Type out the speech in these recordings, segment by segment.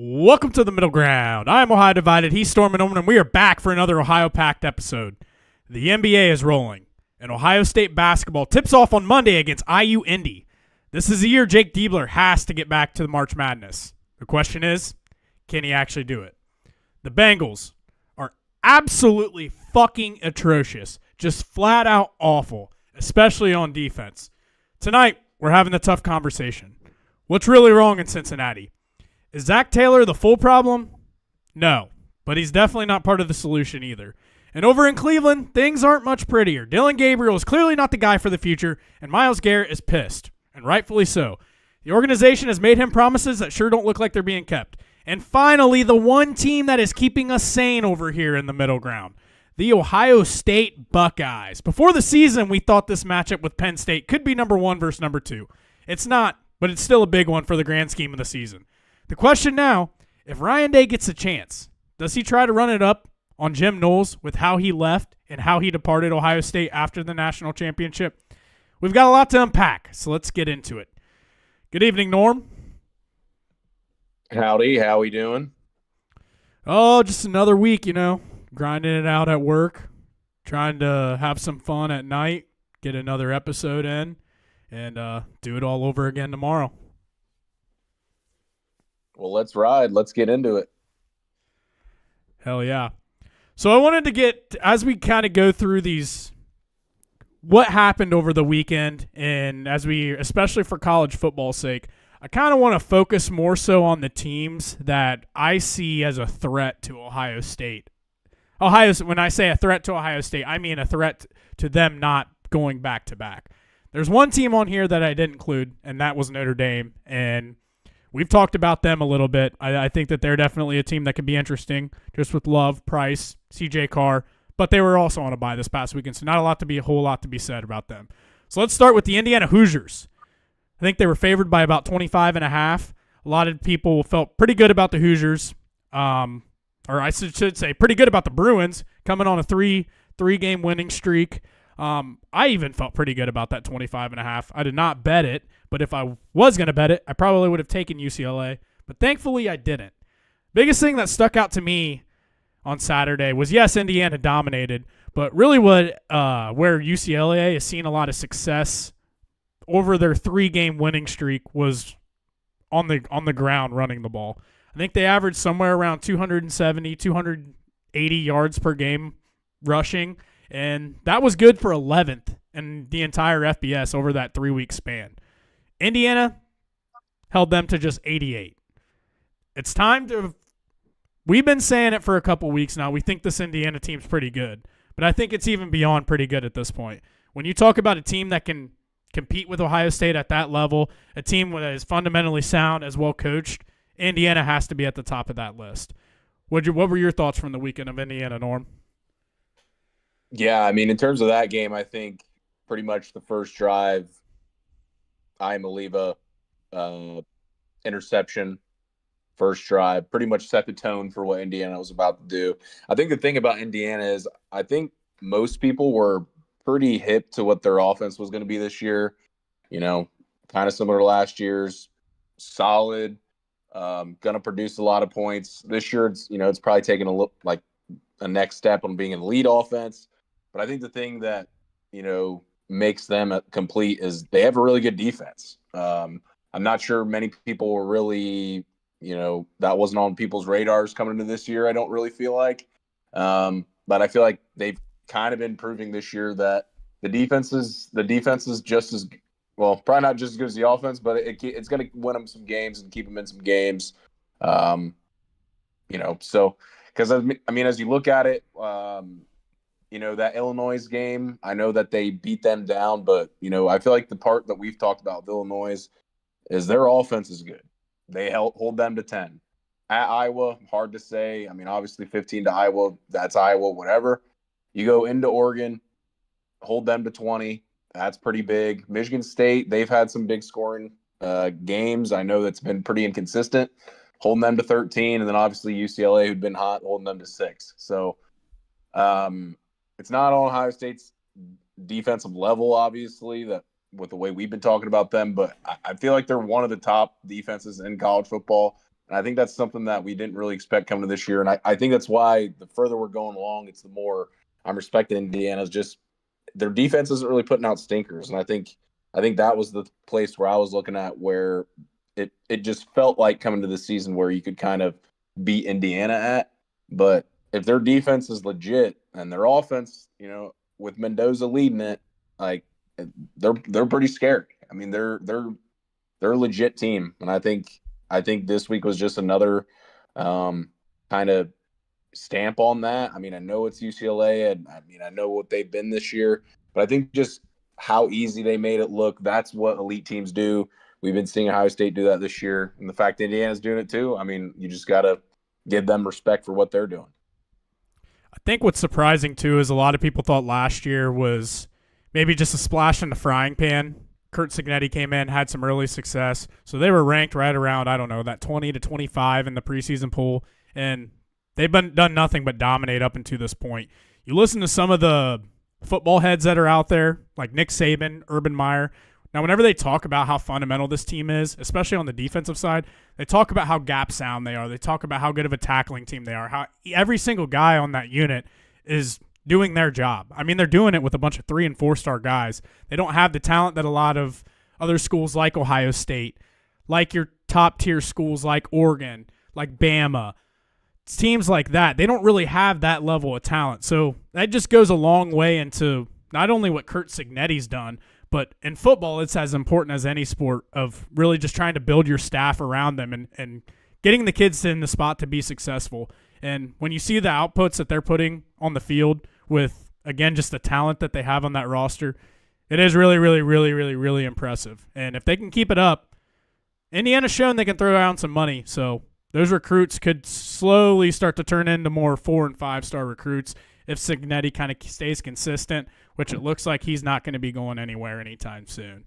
Welcome to the Middle Ground. I'm Ohio Divided. He's Storm and Omen, and we are back for another Ohio Packed episode. The NBA is rolling, and Ohio State basketball tips off on Monday against IU Indy. This is the year Jake Diebler has to get back to the March Madness. The question is, can he actually do it? The Bengals are absolutely fucking atrocious, just flat out awful, especially on defense. Tonight, we're having a tough conversation. What's really wrong in Cincinnati? Is Zach Taylor the full problem? No, but he's definitely not part of the solution either. And over in Cleveland, things aren't much prettier. Dylan Gabriel is clearly not the guy for the future, and Myles Garrett is pissed, and rightfully so. The organization has made him promises that sure don't look like they're being kept. And finally, the one team that is keeping us sane over here in the Middle Ground, the Ohio State Buckeyes. Before the season, we thought this matchup with Penn State could be number 1 versus number 2. It's not, but it's still a big one for the grand scheme of the season. The question now, if Ryan Day gets a chance, does he try to run it up on Jim Knowles with how he left and how he departed Ohio State after the national championship? We've got a lot to unpack, so let's get into it. Good evening, Norm. Howdy, how we doing? Oh, just another week, grinding it out at work, trying to have some fun at night, get another episode in, and do it all over again tomorrow. Well, let's ride. Let's get into it. Hell yeah. So I wanted to get, as we kind of go through these, what happened over the weekend, and especially for college football's sake, I kind of want to focus more so on the teams that I see as a threat to Ohio State. When I say a threat to Ohio State, I mean a threat to them not going back-to-back. There's one team on here that I didn't include, and that was Notre Dame, and we've talked about them a little bit. I think that they're definitely a team that could be interesting, just with Love, Price, C.J. Carr, but they were also on a bye this past weekend, so not a whole lot to be said about them. So let's start with the Indiana Hoosiers. I think they were favored by about 25.5. A lot of people felt pretty good about the Hoosiers, or I should say pretty good about the Bruins coming on a three-game winning streak. I even felt pretty good about that 25.5. I did not bet it, but if I was going to bet it, I probably would have taken UCLA, but thankfully I didn't. Biggest thing that stuck out to me on Saturday was, yes, Indiana dominated, but really where UCLA has seen a lot of success over their 3-game winning streak was on the ground running the ball. I think they averaged somewhere around 270, 280 yards per game rushing, and that was good for 11th in the entire FBS over that 3-week span. Indiana held them to just 88. It's time to – we've been saying it for a couple weeks now. We think this Indiana team's pretty good, but I think it's even beyond pretty good at this point. When you talk about a team that can compete with Ohio State at that level, a team that is fundamentally sound, as well coached, Indiana has to be at the top of that list. What were your thoughts from the weekend of Indiana, Norm? Yeah, I mean, in terms of that game, I think pretty much the first drive, Maliva interception, first drive, pretty much set the tone for what Indiana was about to do. I think the thing about Indiana is I think most people were pretty hip to what their offense was going to be this year. Kind of similar to last year's, solid, going to produce a lot of points. This year, it's probably taken a next step on being an elite offense. But I think the thing that, makes them complete is they have a really good defense. I'm not sure many people were really, that wasn't on people's radars coming into this year. I don't really feel like, but I feel like they've kind of been proving this year that the defense is just as well, probably not just as good as the offense, but it's going to win them some games and keep them in some games. So because as you look at it, that Illinois game, I know that they beat them down, but, I feel like the part that we've talked about with Illinois is their offense is good. They hold them to 10. At Iowa, hard to say. I mean, obviously 15 to Iowa, that's Iowa, whatever. You go into Oregon, hold them to 20. That's pretty big. Michigan State, they've had some big scoring games. I know that's been pretty inconsistent. Holding them to 13, and then obviously UCLA, who'd been hot, holding them to 6. So, it's not on Ohio State's defensive level, obviously, that with the way we've been talking about them, but I feel like they're one of the top defenses in college football. And I think that's something that we didn't really expect coming to this year. And I think that's why the further we're going along, it's the more I'm respecting Indiana's just their defense isn't really putting out stinkers. And I think that was the place where I was looking at where it just felt like coming to the season where you could kind of beat Indiana at. But if their defense is legit and their offense, with Mendoza leading it, like they're pretty scary. I mean, they're a legit team, and I think this week was just another kind of stamp on that. I mean, I know it's UCLA, and I mean I know what they've been this year, but I think just how easy they made it look. That's what elite teams do. We've been seeing Ohio State do that this year, and the fact that Indiana's doing it too. I mean, you just got to give them respect for what they're doing. I think what's surprising too is a lot of people thought last year was maybe just a splash in the frying pan. Curt Cignetti came in, had some early success, so they were ranked right around that 20 to 25 in the preseason poll, and they've done nothing but dominate up until this point. You listen to some of the football heads that are out there, like Nick Saban, Urban Meyer. Now, whenever they talk about how fundamental this team is, especially on the defensive side, they talk about how gap sound they are. They talk about how good of a tackling team they are, how every single guy on that unit is doing their job. I mean, they're doing it with a bunch of 3- and 4-star guys. They don't have the talent that a lot of other schools like Ohio State, like your top-tier schools like Oregon, like Bama, teams like that. They don't really have that level of talent. So that just goes a long way into not only what Curt Cignetti's done, but in football, it's as important as any sport of really just trying to build your staff around them and getting the kids in the spot to be successful. And when you see the outputs that they're putting on the field with, again, just the talent that they have on that roster, it is really, really, really, really, really impressive. And if they can keep it up, Indiana's shown they can throw around some money. So those recruits could slowly start to turn into more 4- and 5-star recruits if Cignetti kind of stays consistent, which it looks like he's not going to be going anywhere anytime soon.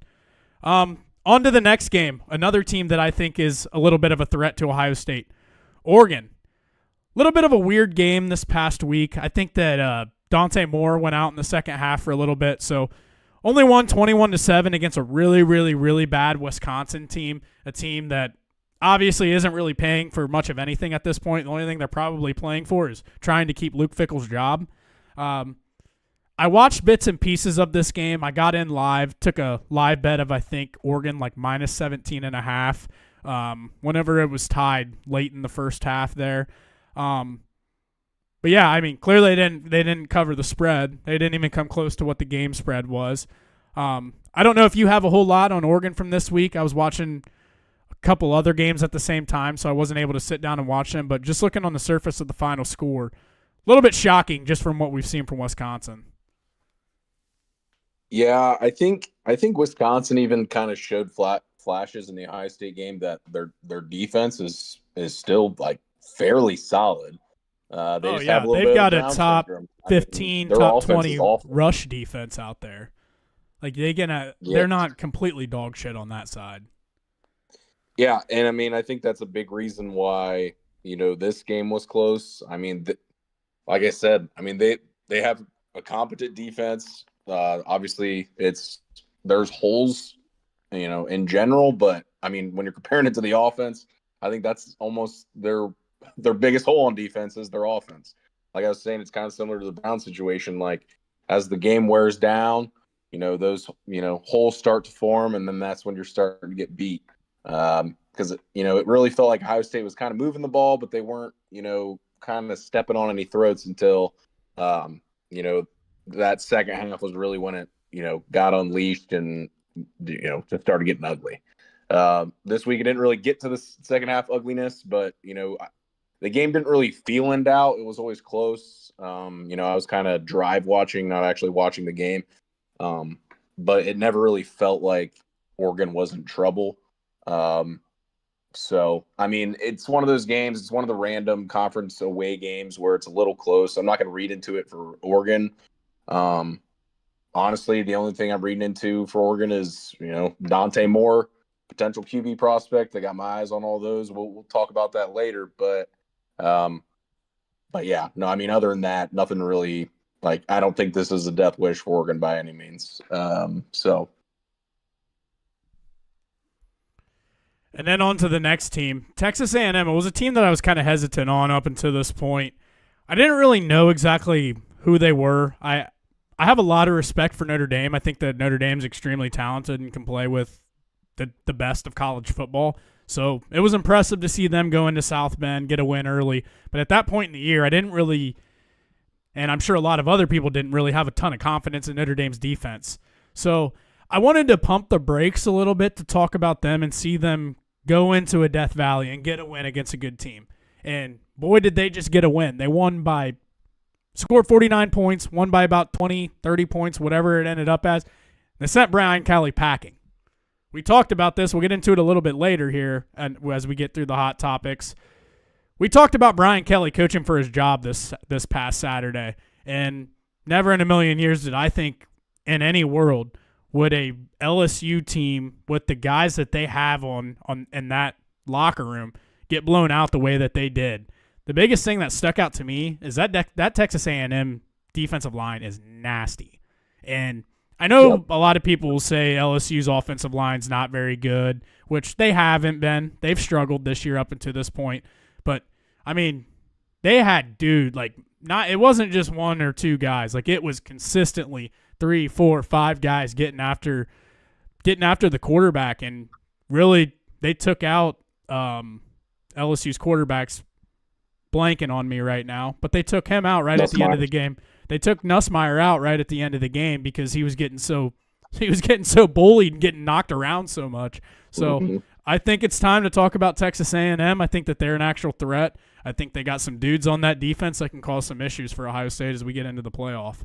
On to the next game, another team that I think is a little bit of a threat to Ohio State, Oregon. A little bit of a weird game this past week. I think that Dante Moore went out in the second half for a little bit, so only won 21-7 against a really, really, really bad Wisconsin team, a team that obviously isn't really paying for much of anything at this point. The only thing they're probably playing for is trying to keep Luke Fickell's job. I watched bits and pieces of this game. I got in live, took a live bet of, I think, Oregon like minus 17.5 whenever it was tied late in the first half there. But yeah, I mean, clearly they didn't cover the spread. They didn't even come close to what the game spread was. I don't know if you have a whole lot on Oregon from this week. I was watching couple other games at the same time, so I wasn't able to sit down and watch them. But just looking on the surface of the final score, a little bit shocking just from what we've seen from Wisconsin. Yeah, I think Wisconsin even kind of showed flashes in the Ohio State game that their defense is still like fairly solid. They just have a little they've bit got of a Brown top syndrome. 15, their top offense 20 is awful. rush defense out there. Like they're not completely dog shit on that side. Yeah, and I mean, I think that's a big reason why this game was close. I mean, like I said, I mean they have a competent defense. Obviously, there's holes, in general, but I mean, when you're comparing it to the offense, I think that's almost their biggest hole on defense is their offense. Like I was saying, it's kind of similar to the Brown situation. Like as the game wears down, those holes start to form, and then that's when you're starting to get beat. Because it really felt like Ohio State was kind of moving the ball, but they weren't kind of stepping on any throats until that second half was really when it got unleashed and just started getting ugly. This week it didn't really get to the second half ugliness, but the game didn't really feel in doubt. It was always close. I was kind of drive watching, not actually watching the game, but it never really felt like Oregon was in trouble. So, I mean, it's one of those games. It's one of the random conference away games where it's a little close. I'm not going to read into it for Oregon. Honestly, the only thing I'm reading into for Oregon is, Dante Moore, potential QB prospect. I got my eyes on all those. We'll talk about that later. But yeah, no, I mean, other than that, nothing really. Like, I don't think this is a death wish for Oregon by any means. So. And then on to the next team, Texas A&M. It was a team that I was kind of hesitant on up until this point. I didn't really know exactly who they were. I have a lot of respect for Notre Dame. I think that Notre Dame's extremely talented and can play with the best of college football. So it was impressive to see them go into South Bend, get a win early. But at that point in the year, I didn't really, and I'm sure a lot of other people didn't really have a ton of confidence in Notre Dame's defense. So I wanted to pump the brakes a little bit to talk about them and see them go into a Death Valley and get a win against a good team. And boy, did they just get a win. They scored 49 points, won by about 20, 30 points, whatever it ended up as. They sent Brian Kelly packing. We talked about this. We'll get into it a little bit later here and as we get through the hot topics. We talked about Brian Kelly coaching for his job this past Saturday. And never in a million years did I think in any world would a LSU team with the guys that they have on in that locker room get blown out the way that they did. The biggest thing that stuck out to me is that Texas A&M defensive line is nasty. And I know a lot of people will say LSU's offensive line's not very good, which they haven't been. They've struggled this year up until this point. But, I mean, they had it wasn't just one or two guys. Like, it was consistently 3, 4, 5 guys getting after the quarterback, and really they took out LSU's quarterbacks blanking on me right now, but they took him out right at the end of the game. They took Nussmeier out right at the end of the game because he was getting so bullied and getting knocked around so much. So I think it's time to talk about Texas A&M. I think that they're an actual threat. I think they got some dudes on that defense that can cause some issues for Ohio State as we get into the playoff.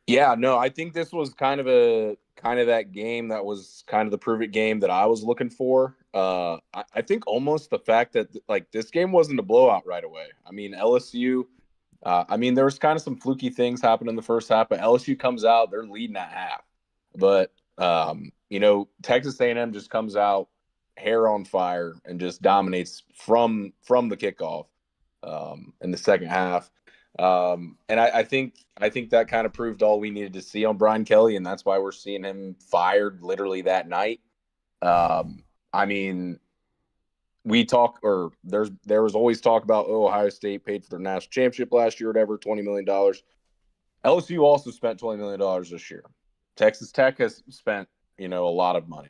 Yeah, no, I think this was kind of that game that was kind of the prove it game that I was looking for. I think almost the fact that this game wasn't a blowout right away. I mean, LSU, there was kind of some fluky things happen in the first half, but LSU comes out, they're leading at half. But Texas A&M just comes out hair on fire and just dominates from the kickoff in the second half. And I think that kind of proved all we needed to see on Brian Kelly, and that's why we're seeing him fired literally that night. There was always talk about Ohio State paid for their national championship last year, whatever, $20 million. LSU also spent $20 million this year. Texas Tech has spent, a lot of money.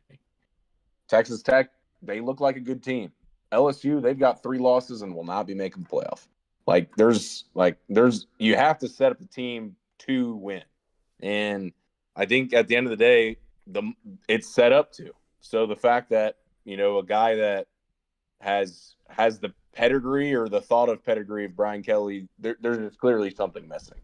Texas Tech, they look like a good team. LSU, they've got 3 losses and will not be making the playoff. You have to set up the team to win. And I think at the end of the day, it's set up to. So the fact that, a guy that has the pedigree or the thought of pedigree of Brian Kelly, there's clearly something missing.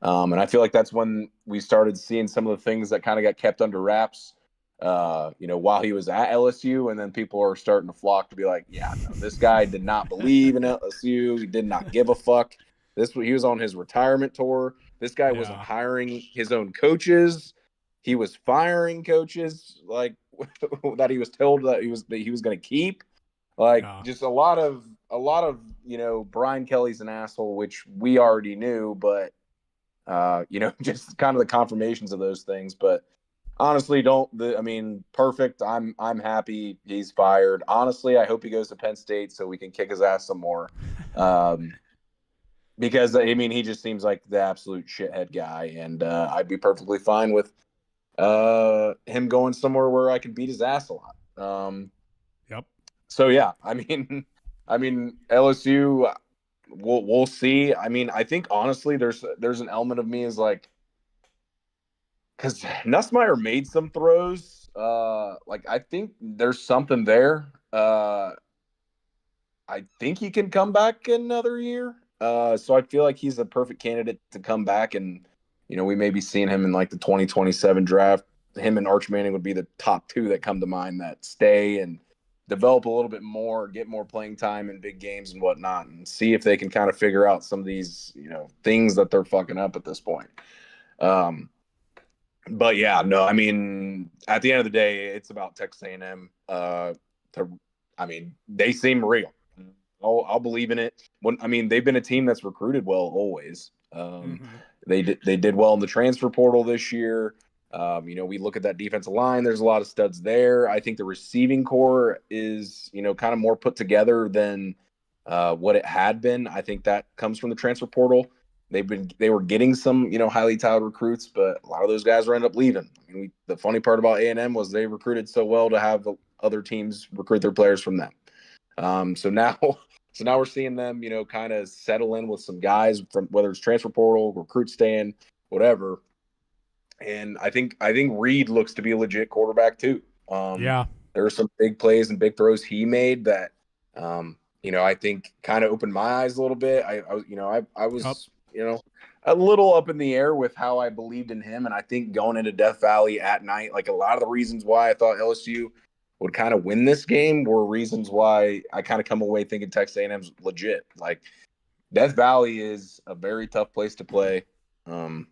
And I feel like that's when we started seeing some of the things that kind of got kept under wraps, while he was at LSU, and then people are starting to flock to be like, yeah, no, this guy did not believe in LSU. He did not give a fuck. He was on his retirement tour. This guy wasn't hiring his own coaches. He was firing coaches that he was told that he was going to keep. Just a lot of Brian Kelly's an asshole, which we already knew, but just kind of the confirmations of those things. But honestly, perfect. I'm happy he's fired. Honestly, I hope he goes to Penn State so we can kick his ass some more. Because he just seems like the absolute shithead guy, and I'd be perfectly fine with him going somewhere where I can beat his ass a lot. Yep. So yeah, LSU, we'll see. I think honestly, there's an element of me is like, because Nussmeier made some throws. I think there's something there. I think he can come back another year. So I feel like he's a perfect candidate to come back, and we may be seeing him in the 2027 draft. Him and Arch Manning would be the top 2 that come to mind that stay and develop a little bit more, get more playing time in big games and whatnot, and see if they can kind of figure out some of these things that they're fucking up at this point. But yeah, no, at the end of the day, it's about Texas A&M. They seem real. I'll believe in it. They've been a team that's recruited well always. They did well in the transfer portal this year. We look at that defensive line. There's a lot of studs there. I think the receiving core is, kind of more put together than what it had been. I think that comes from the transfer portal. They were getting some, highly touted recruits, but a lot of those guys were end up leaving. The funny part about A&M was they recruited so well to have the other teams recruit their players from them. So now we're seeing them, kind of settle in with some guys from whether it's transfer portal, recruit stand, whatever. And I think Reed looks to be a legit quarterback too. Yeah. There are some big plays and big throws he made that, I think kind of opened my eyes a little bit. I was, a little up in the air with how I believed in him. And I think going into Death Valley at night, like a lot of the reasons why I thought LSU would kind of win this game were reasons why I kind of come away thinking Texas A&M's legit. Like Death Valley is a very tough place to play.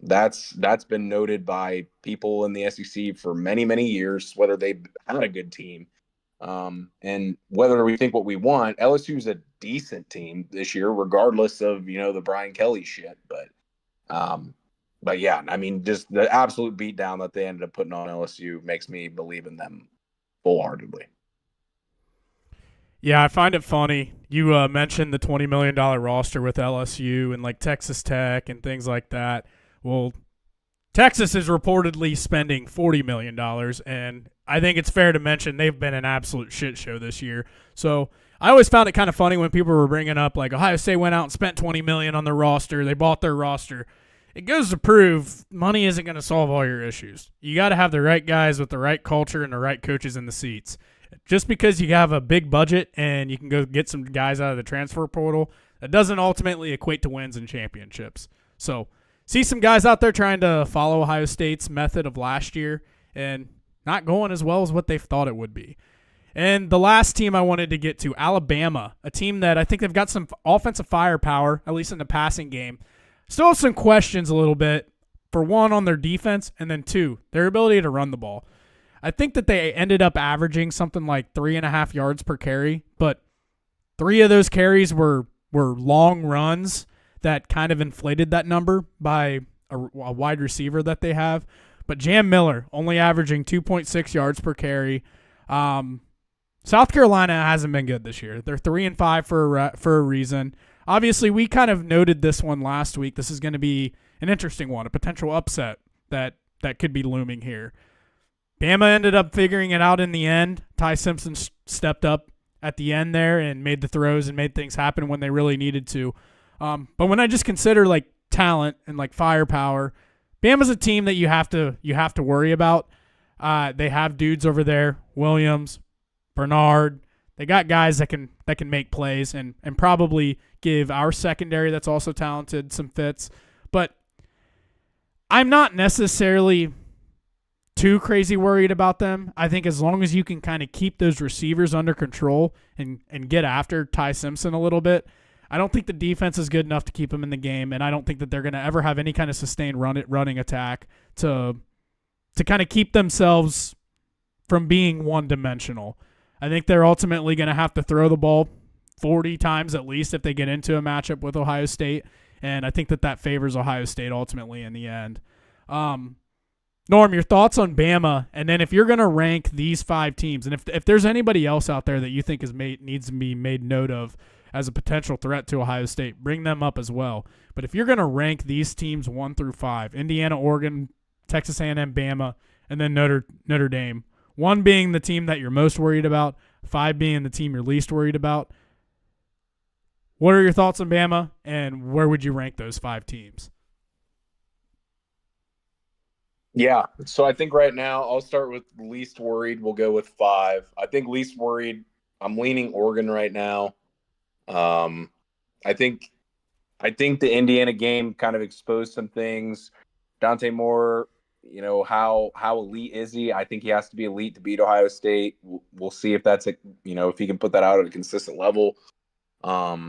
That's been noted by people in the SEC for many, many years, whether they had a good team. And whether we think what we want, LSU's a decent team this year, regardless of, the Brian Kelly shit. But yeah, just the absolute beatdown that they ended up putting on LSU makes me believe in them full-heartedly. Yeah, I find it funny. You mentioned the $20 million roster with LSU and like Texas Tech and things like that. Well, Texas is reportedly spending $40 million, and I think it's fair to mention they've been an absolute shit show this year. So I always found it kind of funny when people were bringing up like Ohio State went out and spent $20 million on their roster. They bought their roster. It goes to prove money isn't going to solve all your issues. You got to have the right guys with the right culture and the right coaches in the seats. Just because you have a big budget and you can go get some guys out of the transfer portal, that doesn't ultimately equate to wins and championships. So see some guys out there trying to follow Ohio State's method of last year and not going as well as what they thought it would be. And the last team I wanted to get to, Alabama, a team that I think they've got some offensive firepower, at least in the passing game. Still have some questions a little bit, for one, on their defense, and then two, their ability to run the ball. I think that they ended up averaging something like 3.5 yards per carry, but 3 of those carries were long runs that kind of inflated that number by a wide receiver that they have. But Jam Miller only averaging 2.6 yards per carry. South Carolina hasn't been good this year. They're 3-5 for a reason. Obviously, we kind of noted this one last week. This is going to be an interesting one, a potential upset that could be looming here. Bama ended up figuring it out in the end. Ty Simpson stepped up at the end there and made the throws and made things happen when they really needed to. But when I just consider like talent and like firepower, Bama's a team that you have to worry about. They have dudes over there, Williams, Bernard. They got guys that can make plays and probably give our secondary that's also talented some fits. But I'm not necessarily too crazy worried about them. I think as long as you can kind of keep those receivers under control and get after Ty Simpson a little bit, I don't think the defense is good enough to keep him in the game, and I don't think that they're going to ever have any kind of sustained running attack to kind of keep themselves from being one-dimensional. I think they're ultimately going to have to throw the ball 40 times at least if they get into a matchup with Ohio State, and I think that favors Ohio State ultimately in the end. Norm, your thoughts on Bama, and then if you're going to rank these 5 teams, and if there's anybody else out there that you think needs to be made note of as a potential threat to Ohio State, bring them up as well. But if you're going to rank these teams 1 through 5, Indiana, Oregon, Texas A&M, Bama, and then Notre Dame, 1 being the team that you're most worried about, 5 being the team you're least worried about, what are your thoughts on Bama, and where would you rank those 5 teams? Yeah, so I think right now I'll start with least worried. We'll go with 5. I think least worried, I'm leaning Oregon right now. I think the Indiana game kind of exposed some things. Dante Moore, how elite is he? I think he has to be elite to beat Ohio State. We'll see if that's if he can put that out at a consistent level. I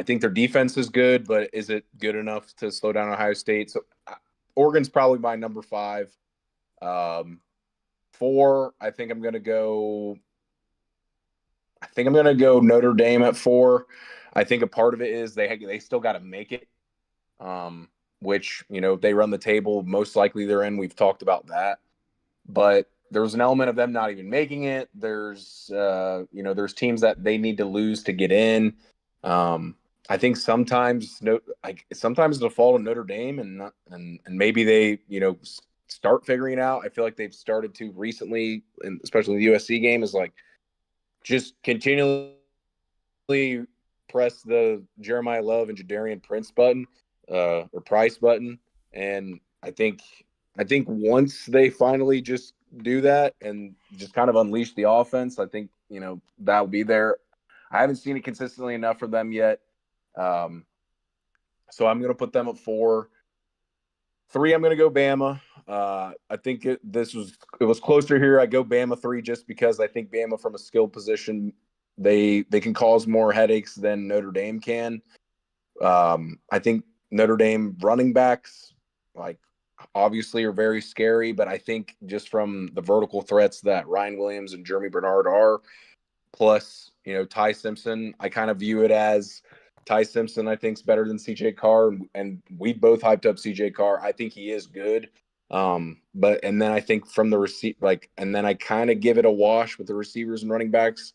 think their defense is good, but is it good enough to slow down Ohio State? So Oregon's probably my number 5. 4, I think I'm going to go Notre Dame at 4. I think a part of it is they still got to make it. which, if they run the table, most likely they're in. We've talked about that. But there's an element of them not even making it. There's teams that they need to lose to get in. I think sometimes sometimes it'll fall to Notre Dame and maybe they, start figuring it out. I feel like they've started to recently, and especially the USC game, is like just continually press the Jeremiah Love and Jadarian Prince button, or Price button. And I think once they finally just do that and just kind of unleash the offense, I think, that'll be there. I haven't seen it consistently enough for them yet. So I'm going to put them at 4. 3, I'm going to go Bama. I think it was closer here. I go Bama 3 just because I think Bama from a skill position, they can cause more headaches than Notre Dame can. I think Notre Dame running backs, like, obviously are very scary, but I think just from the vertical threats that Ryan Williams and Jeremy Bernard are, plus, Ty Simpson, I kind of view it as Ty Simpson, I think, is better than CJ Carr, and we both hyped up CJ Carr. I think he is good. And then I think from the and then I kind of give it a wash with the receivers and running backs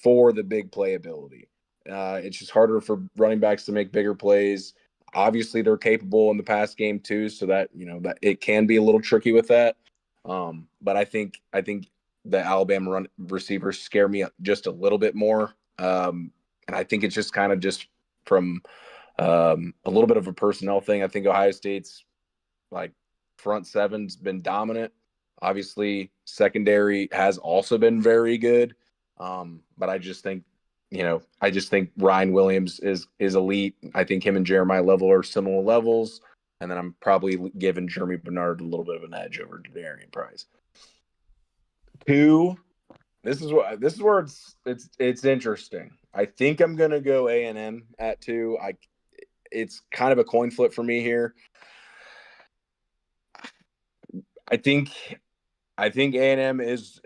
for the big playability. It's just harder for running backs to make bigger plays. Obviously, they're capable in the pass game too, so that that it can be a little tricky with that. But I think the Alabama receivers scare me just a little bit more, and I think it's just kind of just from a little bit of a personnel thing. I think Ohio State's like front seven's been dominant. Obviously, secondary has also been very good, but I just think Ryan Williams is elite. I think him and Jeremiah Level are similar levels. And then I'm probably giving Jeremy Bernard a little bit of an edge over Darian Price. 2, this is where it's interesting. I think I'm gonna go A&M at 2. It's kind of a coin flip for me here. I think A&M is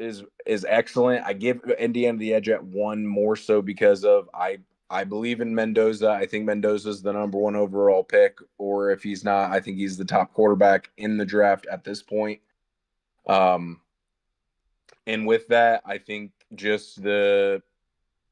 excellent. I give Indiana the edge at 1 more so because of I believe in Mendoza. I think Mendoza's the number 1 overall pick, or if he's not, I think he's the top quarterback in the draft at this point. And with that, I think just the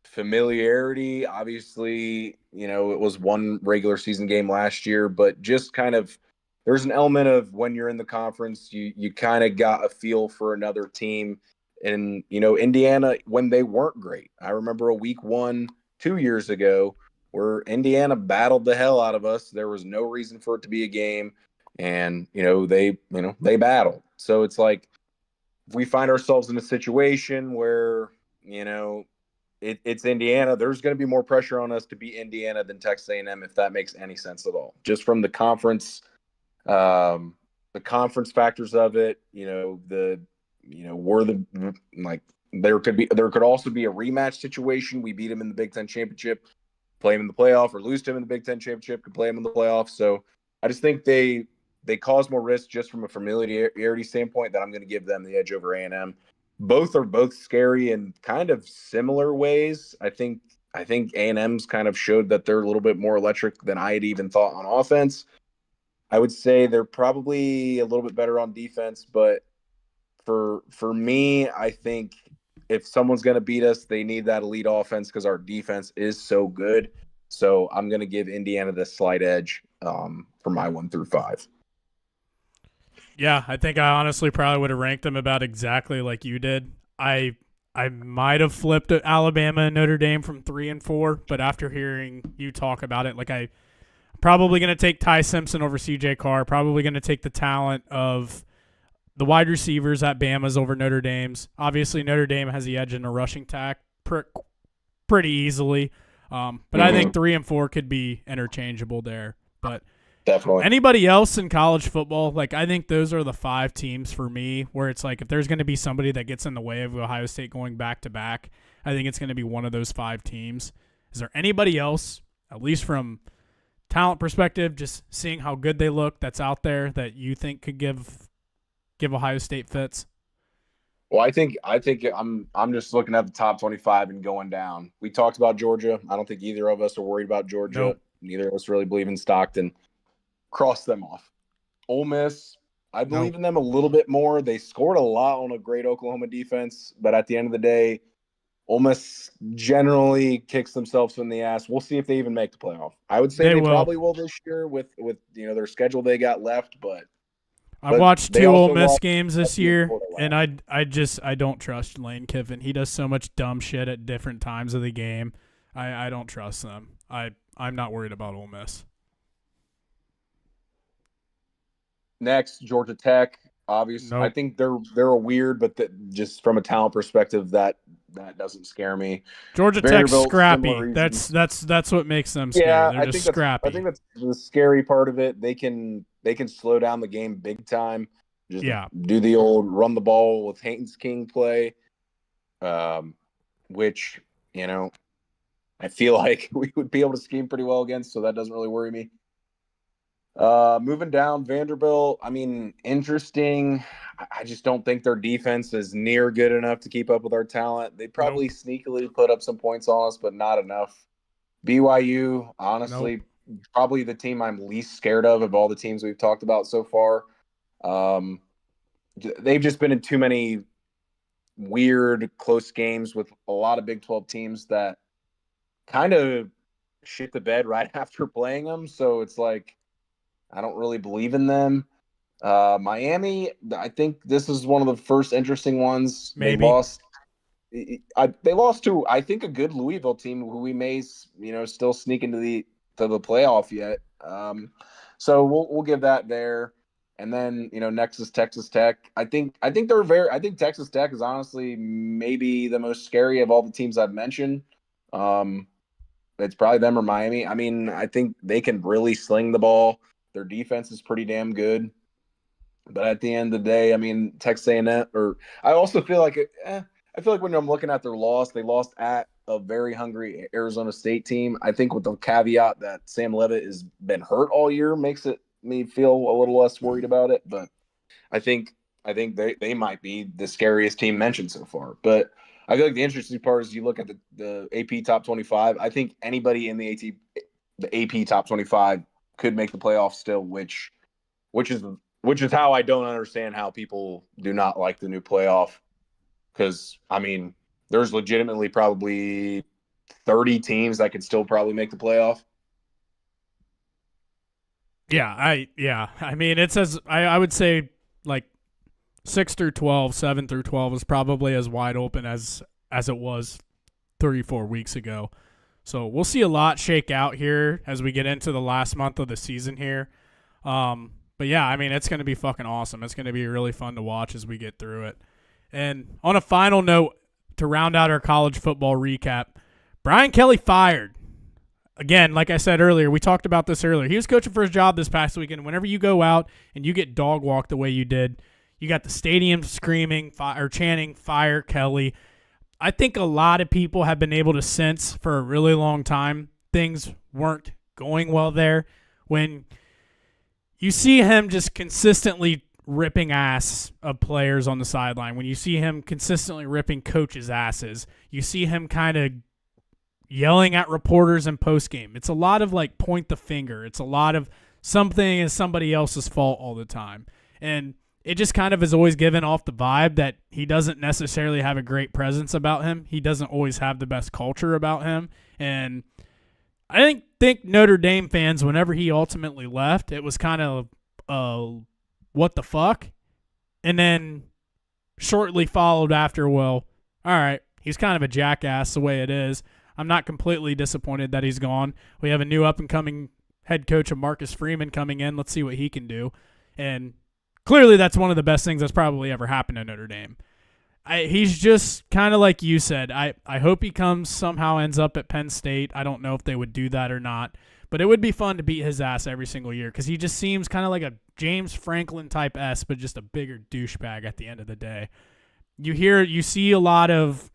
familiarity, obviously, it was 1 regular season game last year, but just kind of there's an element of when you're in the conference, you kind of got a feel for another team. And, Indiana, when they weren't great, I remember a week 1, 2 years ago where Indiana battled the hell out of us. There was no reason for it to be a game. And, they battled. So it's like, if we find ourselves in a situation where, it's Indiana, there's going to be more pressure on us to beat Indiana than Texas A&M, if that makes any sense at all. Just from the conference factors of it, there could also be a rematch situation. We beat them in the Big Ten championship, play them in the playoff, or lose to them in the Big Ten championship, could play them in the playoff. So I just think they cause more risk just from a familiarity standpoint that I'm going to give them the edge over A&M. Both are scary in kind of similar ways. I think A&M's kind of showed that they're a little bit more electric than I had even thought on offense. I would say they're probably a little bit better on defense, but for me, I think if someone's going to beat us, they need that elite offense because our defense is so good. So I'm going to give Indiana the slight edge for my 1 through 5. Yeah, I think I honestly probably would have ranked them about exactly like you did. I might have flipped Alabama and Notre Dame from 3 and 4, but after hearing you talk about it, I'm probably going to take Ty Simpson over CJ Carr, probably going to take the talent of the wide receivers at Bama's over Notre Dame's. Obviously, Notre Dame has the edge in a rushing attack pretty easily, but I think 3 and 4 could be interchangeable there. But definitely. Anybody else in college football, I think those are the 5 teams for me where it's like if there's going to be somebody that gets in the way of Ohio State going back to back, I think it's going to be one of those 5 teams. Is there anybody else, at least from talent perspective, just seeing how good they look, that's out there that you think could give Ohio State fits? Well, I think I'm just looking at the top 25 and going down. We talked about Georgia. I don't think either of us are worried about Georgia. Nope. Neither of us really believe in Stockton. cross them off. Ole Miss, I believe Nope. in them a little bit more. They scored a lot on a great Oklahoma defense, but at the end of the day, Ole Miss generally kicks themselves in the ass. We'll see if they even make the playoff. I would say They they will. probably will this year with their schedule they got left, I but watched they 2 Ole also Miss lost games a this few in year, Florida and last. I don't trust Lane Kiffin. He does so much dumb shit at different times of the game. I don't trust them. I'm not worried about Ole Miss. Next, Georgia Tech. Obviously, I Nope. think they're a weird, but just from a talent perspective, that doesn't scare me. Georgia Tech's Vanderbilt, similar scrappy. reasons. That's what makes them scary. Yeah, They're just I scrappy. think that's the scary part of it. They can slow down the game big time. Just Yeah. do the old run the ball with Haynes King play, which I feel like we would be able to scheme pretty well against. So that doesn't really worry me. Moving down, Vanderbilt. I mean, interesting. I just don't think their defense is near good enough to keep up with our talent. They probably Nope. sneakily put up some points on us, but not enough. BYU, Nope. honestly, probably the team I'm least scared of all the teams we've talked about so far. Um, they've just been in too many weird, close games with a lot of Big 12 teams that kind of shit the bed right after playing them. So it's like, I don't really believe in them. Miami, I think this is one of the first interesting ones. They Maybe. lost. They lost to, I think, a good Louisville team who we may still sneak into the playoff yet. So we'll give that there. And then next is Texas Tech. I think Texas Tech is honestly maybe the most scary of all the teams I've mentioned. It's probably them or Miami. I mean, I think they can really sling the ball. Their defense is pretty damn good. But at the end of the day, I mean, Texas A&M, or I also feel like I feel like when I'm looking at their loss, they lost at a very hungry Arizona State team. I think with the caveat that Sam Leavitt has been hurt all year makes me feel a little less worried about it. But I think they might be the scariest team mentioned so far. But I feel like the interesting part is you look at the AP top 25. I think anybody in the AP top 25 could make the playoffs still, which is how I don't understand how people do not like the new playoff. Because I mean, there's legitimately probably 30 teams that could still probably make the playoff. Yeah. I mean, it says I would say like 6 through 12, 7 through 12 is probably as wide open as it was 34 weeks ago. So we'll see a lot shake out here as we get into the last month of the season here. But yeah, I mean, it's going to be fucking awesome. It's going to be really fun to watch as we get through it. And on a final note, to round out our college football recap, Brian Kelly fired. Again, like I said earlier, we talked about this earlier. He was coaching for his job this past weekend. Whenever you go out and you get dog walked the way you did, you got the stadium screaming or chanting, "Fire Kelly." I think a lot of people have been able to sense for a really long time things weren't going well there. When you see him just consistently ripping ass of players on the sideline, when you see him consistently ripping coaches' asses, you see him kind of yelling at reporters in postgame. It's a lot of like point the finger. It's a lot of something is somebody else's fault all the time. And it just kind of is always given off the vibe that he doesn't necessarily have a great presence about him. He doesn't always have the best culture about him. And I think Notre Dame fans, whenever he ultimately left, it was kind of what the fuck? And then shortly followed after, well, all right, he's kind of a jackass the way it is. I'm not completely disappointed that he's gone. We have a new up-and-coming head coach of Marcus Freeman coming in. Let's see what he can do. And clearly that's one of the best things that's probably ever happened at Notre Dame. He's just kind of like you said. I hope he somehow ends up at Penn State. I don't know if they would do that or not. But it would be fun to beat his ass every single year because he just seems kind of like a James Franklin type S, but just a bigger douchebag at the end of the day. You see a lot of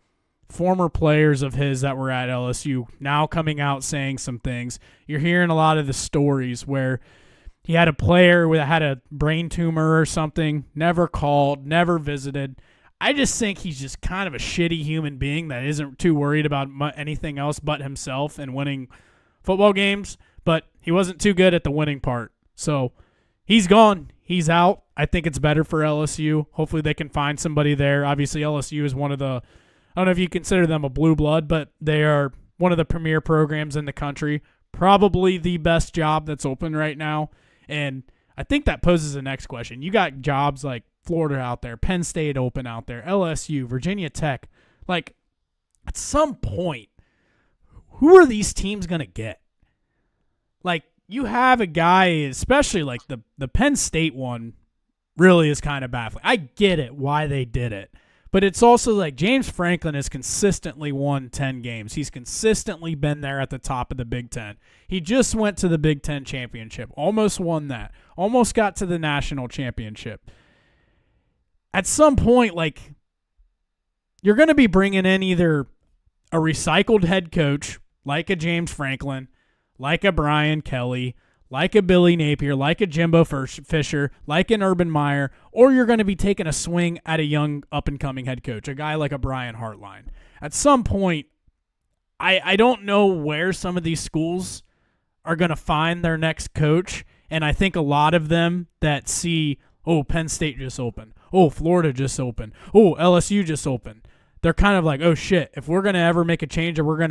former players of his that were at LSU now coming out saying some things. You're hearing a lot of the stories where he had a player that had a brain tumor or something, never called, never visited. I just think he's just kind of a shitty human being that isn't too worried about anything else but himself and winning football games, but he wasn't too good at the winning part. So he's gone. He's out. I think it's better for LSU. Hopefully they can find somebody there. Obviously LSU is one of the, I don't know if you consider them a blue blood, but they are one of the premier programs in the country. Probably the best job that's open right now. And I think that poses the next question. You got jobs like Florida out there, Penn State open out there, LSU, Virginia Tech. Like, at some point, who are these teams going to get? Like, you have a guy, especially like the Penn State one really is kind of baffling. I get it why they did it. But it's also like James Franklin has consistently won 10 games. He's consistently been there at the top of the Big Ten. He just went to the Big Ten championship, almost won that, almost got to the national championship. At some point, like, you're going to be bringing in either a recycled head coach like a James Franklin, like a Brian Kelly, like a Billy Napier, like a Jimbo Fisher, like an Urban Meyer, or you're going to be taking a swing at a young up-and-coming head coach, a guy like a Brian Hartline. At some point, I don't know where some of these schools are going to find their next coach, and I think a lot of them that see, oh, Penn State just opened, oh, Florida just opened, oh, LSU just opened. They're kind of like, oh, shit, if we're going to ever make a change or we're going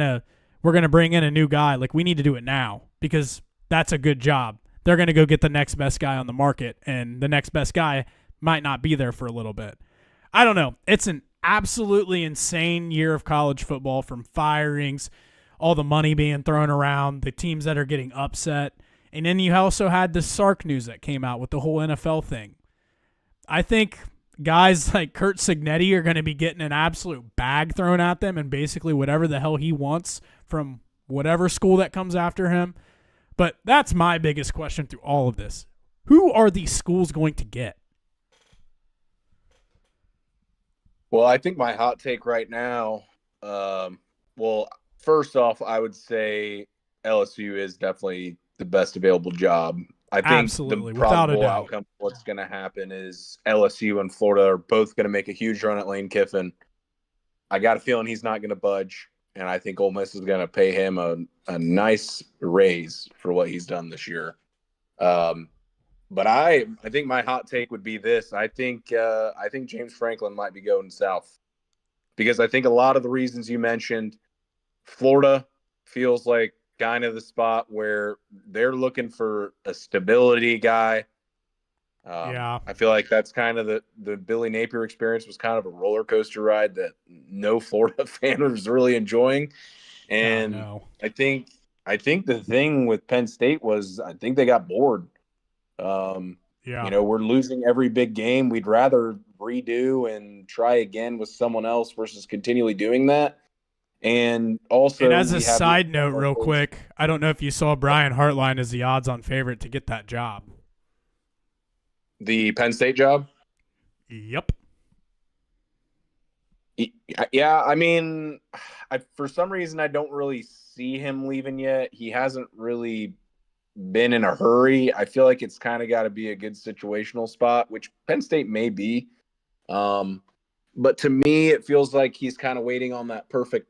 to bring in a new guy, like, we need to do it now because that's a good job. They're going to go get the next best guy on the market, and the next best guy might not be there for a little bit. I don't know. It's an absolutely insane year of college football, from firings, all the money being thrown around, the teams that are getting upset. And then you also had the Sark news that came out with the whole NFL thing. I think guys like Kurt Signetti are going to be getting an absolute bag thrown at them and basically whatever the hell he wants from whatever school that comes after him. But that's my biggest question through all of this. Who are these schools going to get? Well, I think my hot take right now, well, first off, I would say LSU is definitely the best available job. I think Absolutely, the without a probable doubt. outcome of what's going to happen is LSU and Florida are both going to make a huge run at Lane Kiffin. I got a feeling he's not going to budge, and I think Ole Miss is going to pay him a nice raise for what he's done this year. But I think my hot take would be this. I think James Franklin might be going south because I think a lot of the reasons you mentioned, Florida feels like kind of the spot where they're looking for a stability guy. Yeah. I feel like that's kind of the Billy Napier experience was kind of a roller coaster ride that no Florida fan was really enjoying. And no. I think the thing with Penn State was I think they got bored. Yeah. You know, we're losing every big game. We'd rather redo and try again with someone else versus continually doing that. And also, And as a side note, real quick, I don't know if you saw Brian Hartline as the odds-on favorite to get that job. The Penn State job? Yep. Yeah, I mean, for some reason, I don't really see him leaving yet. He hasn't really been in a hurry. I feel like it's kind of got to be a good situational spot, which Penn State may be. But to me, it feels like he's kind of waiting on that perfect,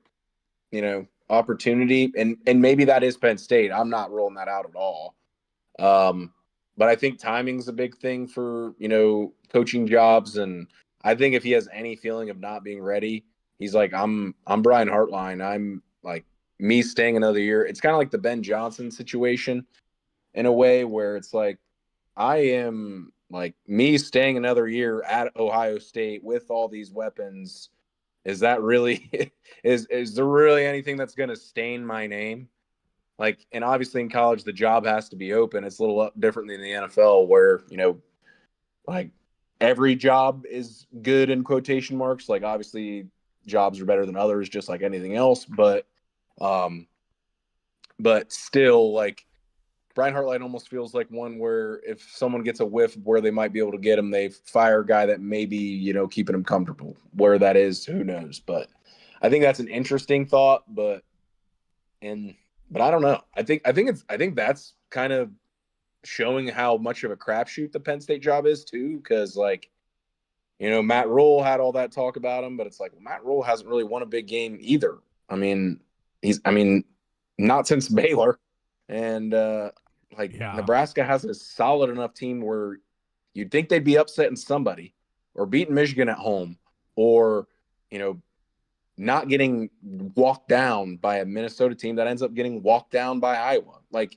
opportunity. And maybe that is Penn State. I'm not rolling that out at all. But I think timing's a big thing for, coaching jobs. And I think if he has any feeling of not being ready, he's like, I'm Brian Hartline. I'm like me staying another year. It's kind of like the Ben Johnson situation in a way where it's like, I am like me staying another year at Ohio State with all these weapons. Is that really, is there really anything that's going to stain my name? Like, and obviously in college, the job has to be open. It's a little different than the NFL where, like every job is good in quotation marks. Like obviously jobs are better than others, just like anything else. But still, like Brian Hartline almost feels like one where if someone gets a whiff of where they might be able to get him, they fire a guy that maybe, keeping him comfortable. Where that is, who knows? But I think that's an interesting thought. But I don't know. I think that's kind of showing how much of a crapshoot the Penn State job is too, because Matt Rule had all that talk about him, but it's like Matt Rule hasn't really won a big game either. I mean, not since Baylor, and like Yeah. Nebraska has a solid enough team where you'd think they'd be upsetting somebody or beating Michigan at home or, you know, not getting walked down by a Minnesota team that ends up getting walked down by Iowa. Like,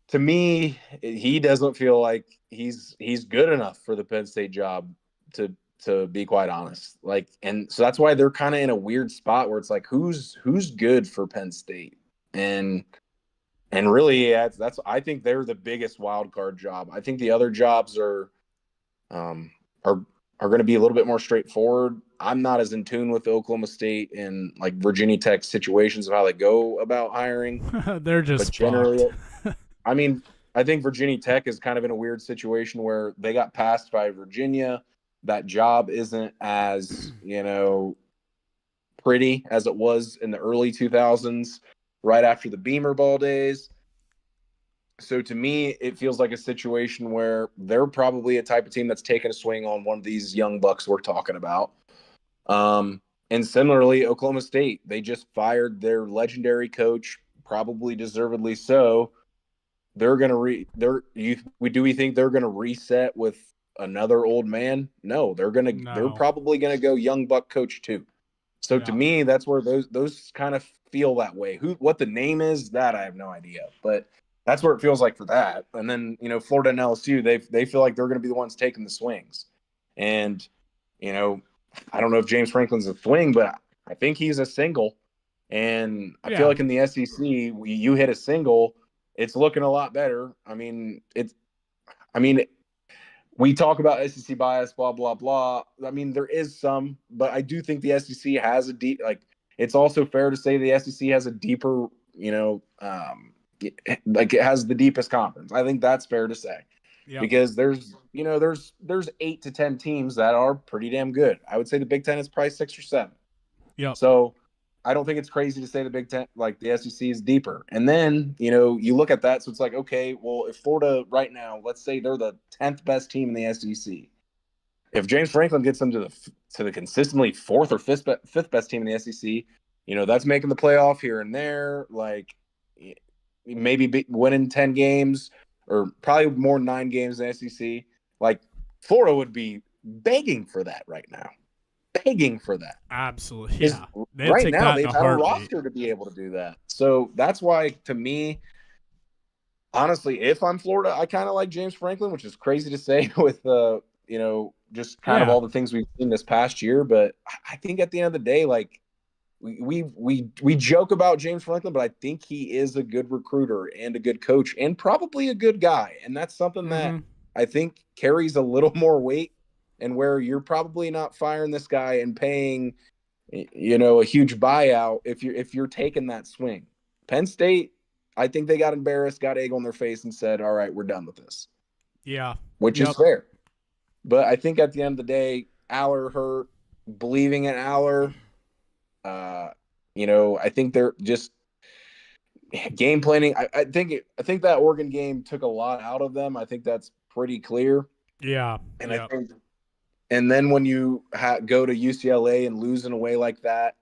to me, he doesn't feel like he's good enough for the Penn State job to be quite honest. Like, and so that's why they're kind of in a weird spot where it's like who's good for Penn State. And really, yeah, that's I think they're the biggest wild card job. I think the other jobs um, are are going to be a little bit more straightforward. I'm not as in tune with Oklahoma State and like Virginia Tech situations of how they go about hiring, They're but just generally, fucked. I mean, I think Virginia Tech is kind of in a weird situation where they got passed by Virginia. That job isn't as, pretty as it was in the early 2000s, right after the Beamer Ball days. So to me, it feels like a situation where they're probably a type of team that's taking a swing on one of these young bucks we're talking about. And similarly, Oklahoma State, they just fired their legendary coach, probably deservedly so. They're gonna we think they're gonna reset with another old man? No, they're No. probably gonna go young buck coach too. So to Yeah. me, that's where those kind of feel that way. What the name is, that I have no idea, but that's where it feels like for that. And then Florida and LSU, they feel like they're going to be the ones taking the swings. And I don't know if James Franklin's a swing, but I think he's a single. And I feel Yeah. like in the SEC, you hit a single, it's looking a lot better. I mean, we talk about SEC bias, blah, blah, blah. I mean, there is some, but I do think the SEC has a deep, like, it's also fair to say the SEC has a deeper, like it has the deepest conference. I think that's fair to say Yep. because there's 8 to 10 teams that are pretty damn good. I would say the Big Ten is probably 6 or 7. Yep. So I don't think it's crazy to say the Big Ten, like the SEC, is deeper. And then, you look at that. So it's like, okay, well, if Florida right now, let's say they're the 10th best team in the SEC. If James Franklin gets them to the consistently fourth or fifth best team in the SEC, that's making the playoff here and there. Like maybe winning 10 games or probably more than 9 games in the SEC. Like Florida would be begging for that right now. Begging for that. Absolutely. Is Yeah. They'd right take now that in they've a had a heartbeat. roster to be able to do that. So that's why, to me, honestly, if I'm Florida, I kind of like James Franklin, which is crazy to say with just kind of Yeah. all the things we've seen this past year. But I think at the end of the day, like we joke about James Franklin, but I think he is a good recruiter and a good coach and probably a good guy. And that's something that Mm-hmm. I think carries a little more weight, and where you're probably not firing this guy and paying a huge buyout if you're taking that swing. Penn State, I think they got embarrassed, got egg on their face, and said, "All right, we're done with this," Yeah. which is Yep. fair. But I think at the end of the day, Aller hurt, believing in Aller. I think they're just game planning. I think that Oregon game took a lot out of them. I think that's pretty clear. Yeah. And I Yep. think, and then when you go to UCLA and lose in a way like that,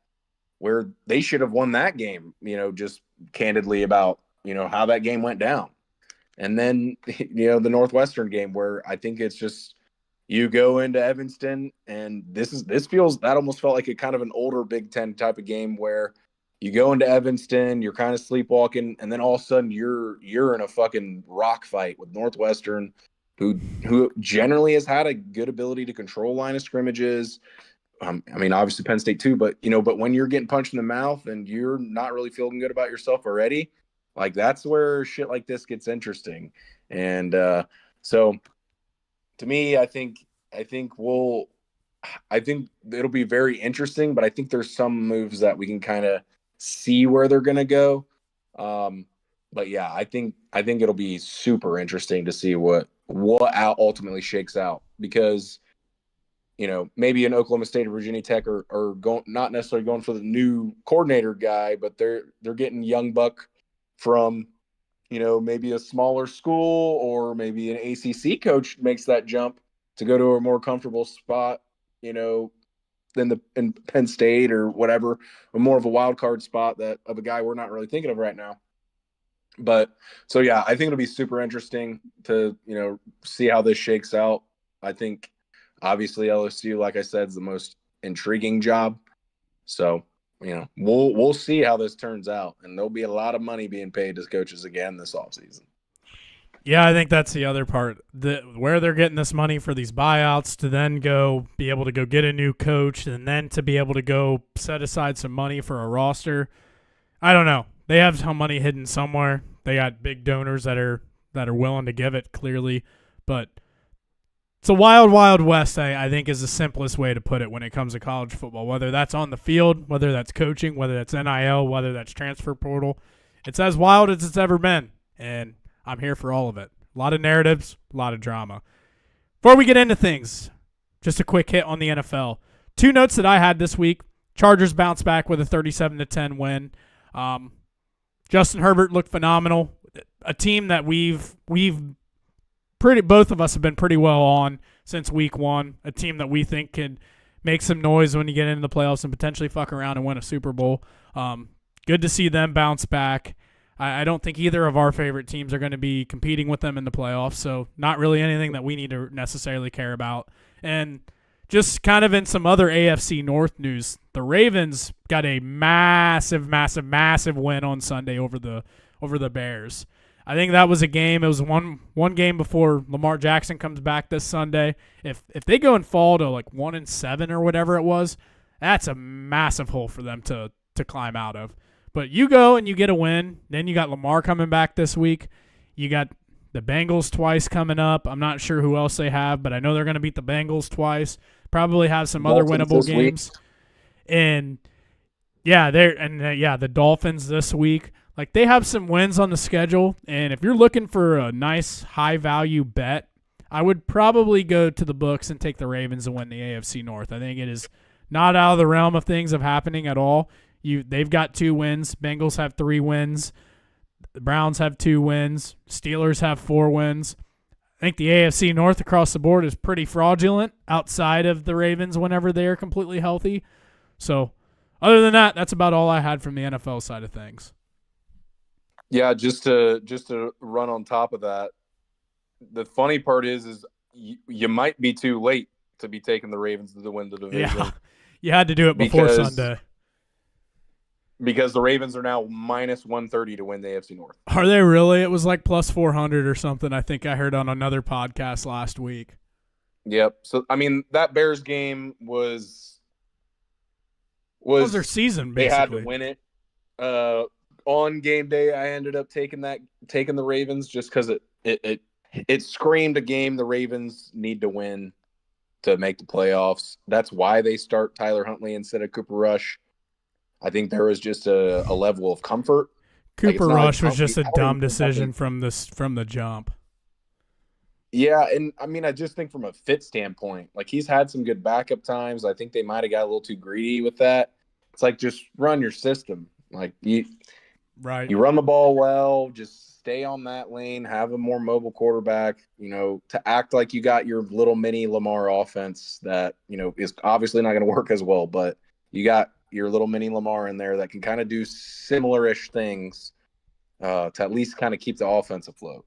where they should have won that game, just candidly about, how that game went down. And then, the Northwestern game where I think it's just you go into Evanston and that almost felt like a kind of an older Big Ten type of game where you go into Evanston, you're kind of sleepwalking, and then all of a sudden you're in a fucking rock fight with Northwestern, who generally has had a good ability to control line of scrimmages. I mean, obviously Penn State too, but when you're getting punched in the mouth and you're not really feeling good about yourself already, like that's where shit like this gets interesting. And so to me, I think it'll be very interesting, but I think there's some moves that we can kind of see where they're going to go. But yeah, I think it'll be super interesting to see what ultimately shakes out because maybe in Oklahoma State or Virginia Tech are going not necessarily going for the new coordinator guy, but they're getting young buck from maybe a smaller school or maybe an ACC coach makes that jump to go to a more comfortable spot, than in Penn State or whatever, or more of a wild card spot that of a guy we're not really thinking of right now. But so yeah, I think it'll be super interesting to see how this shakes out. I think obviously LSU, like I said, is the most intriguing job. So we'll see how this turns out, and there'll be a lot of money being paid as coaches again this offseason. Yeah, I think that's the other part. Where they're getting this money for these buyouts to then go be able to go get a new coach and then to be able to go set aside some money for a roster. I don't know. They have some money hidden somewhere. They got big donors that are willing to give it clearly, but it's a wild, wild west. I think is the simplest way to put it when it comes to college football. Whether that's on the field, whether that's coaching, whether that's NIL, whether that's transfer portal, it's as wild as it's ever been, and I'm here for all of it. A lot of narratives, a lot of drama. Before we get into things, just a quick hit on the NFL. 2 notes that I had this week. Chargers bounced back with a 37-10 win. Justin Herbert looked phenomenal. A team that we've both of us have been pretty well on since week 1. A team that we think can make some noise when you get into the playoffs and potentially fuck around and win a Super Bowl. Good to see them bounce back. I don't think either of our favorite teams are going to be competing with them in the playoffs, so not really anything that we need to necessarily care about. And just kind of in some other AFC North news, the Ravens got a massive, massive, massive win on Sunday over the Bears. I think that was a game. It was one game before Lamar Jackson comes back this Sunday. If they go and fall to like 1-7 or whatever it was, that's a massive hole for them to climb out of. But you go and you get a win. Then you got Lamar coming back this week. You got the Bengals twice coming up. I'm not sure who else they have, but I know they're going to beat the Bengals twice. Probably have some other winnable games. And the Dolphins this week. Like, they have some wins on the schedule, and if you're looking for a nice high-value bet, I would probably go to the books and take the Ravens to win the AFC North. I think it is not out of the realm of things of happening at all. They've got 2 wins. Bengals have 3 wins. The Browns have 2 wins. Steelers have 4 wins. I think the AFC North across the board is pretty fraudulent outside of the Ravens whenever they are completely healthy. So, other than that, that's about all I had from the NFL side of things. Yeah, just to run on top of that, the funny part is you might be too late to be taking the Ravens to win the division. Yeah, you had to do it before Sunday. Because the Ravens are now minus 130 to win the AFC North. Are they really? It was like plus 400 or something, I think I heard on another podcast last week. Yep. So, I mean, that Bears game was their season, basically. They had to win it. On game day, I ended up taking the Ravens just because it screamed a game the Ravens need to win to make the playoffs. That's why they start Tyler Huntley instead of Cooper Rush. I think there was just a level of comfort. Cooper Rush was just a dumb decision from the jump. Yeah, and I mean, I just think from a fit standpoint, like, he's had some good backup times. I think they might have got a little too greedy with that. It's like, just run your system. Like, you run the ball well, just stay on that lane, have a more mobile quarterback, to act like you got your little mini Lamar offense that, is obviously not going to work as well, but you got your little mini Lamar in there that can kind of do similar-ish things to at least kind of keep the offense afloat.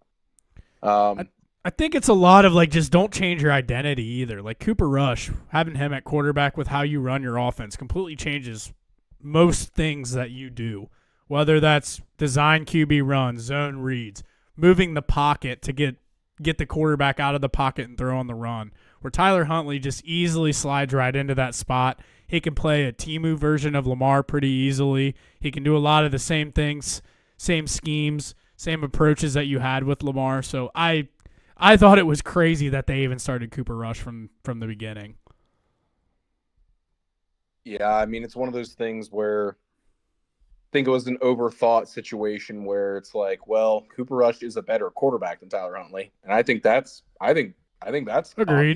I think it's a lot of, like, just don't change your identity either. Like, Cooper Rush, having him at quarterback with how you run your offense completely changes most things that you do, whether that's design QB runs, zone reads, moving the pocket to get the quarterback out of the pocket and throw on the run, where Tyler Huntley just easily slides right into that spot. He can play a Temu version of Lamar pretty easily. He can do a lot of the same things, same schemes, same approaches that you had with Lamar. So I thought it was crazy that they even started Cooper Rush from the beginning. Yeah, I mean, it's one of those things where I think it was an overthought situation where it's like, well, Cooper Rush is a better quarterback than Tyler Huntley, and I think that's agreed.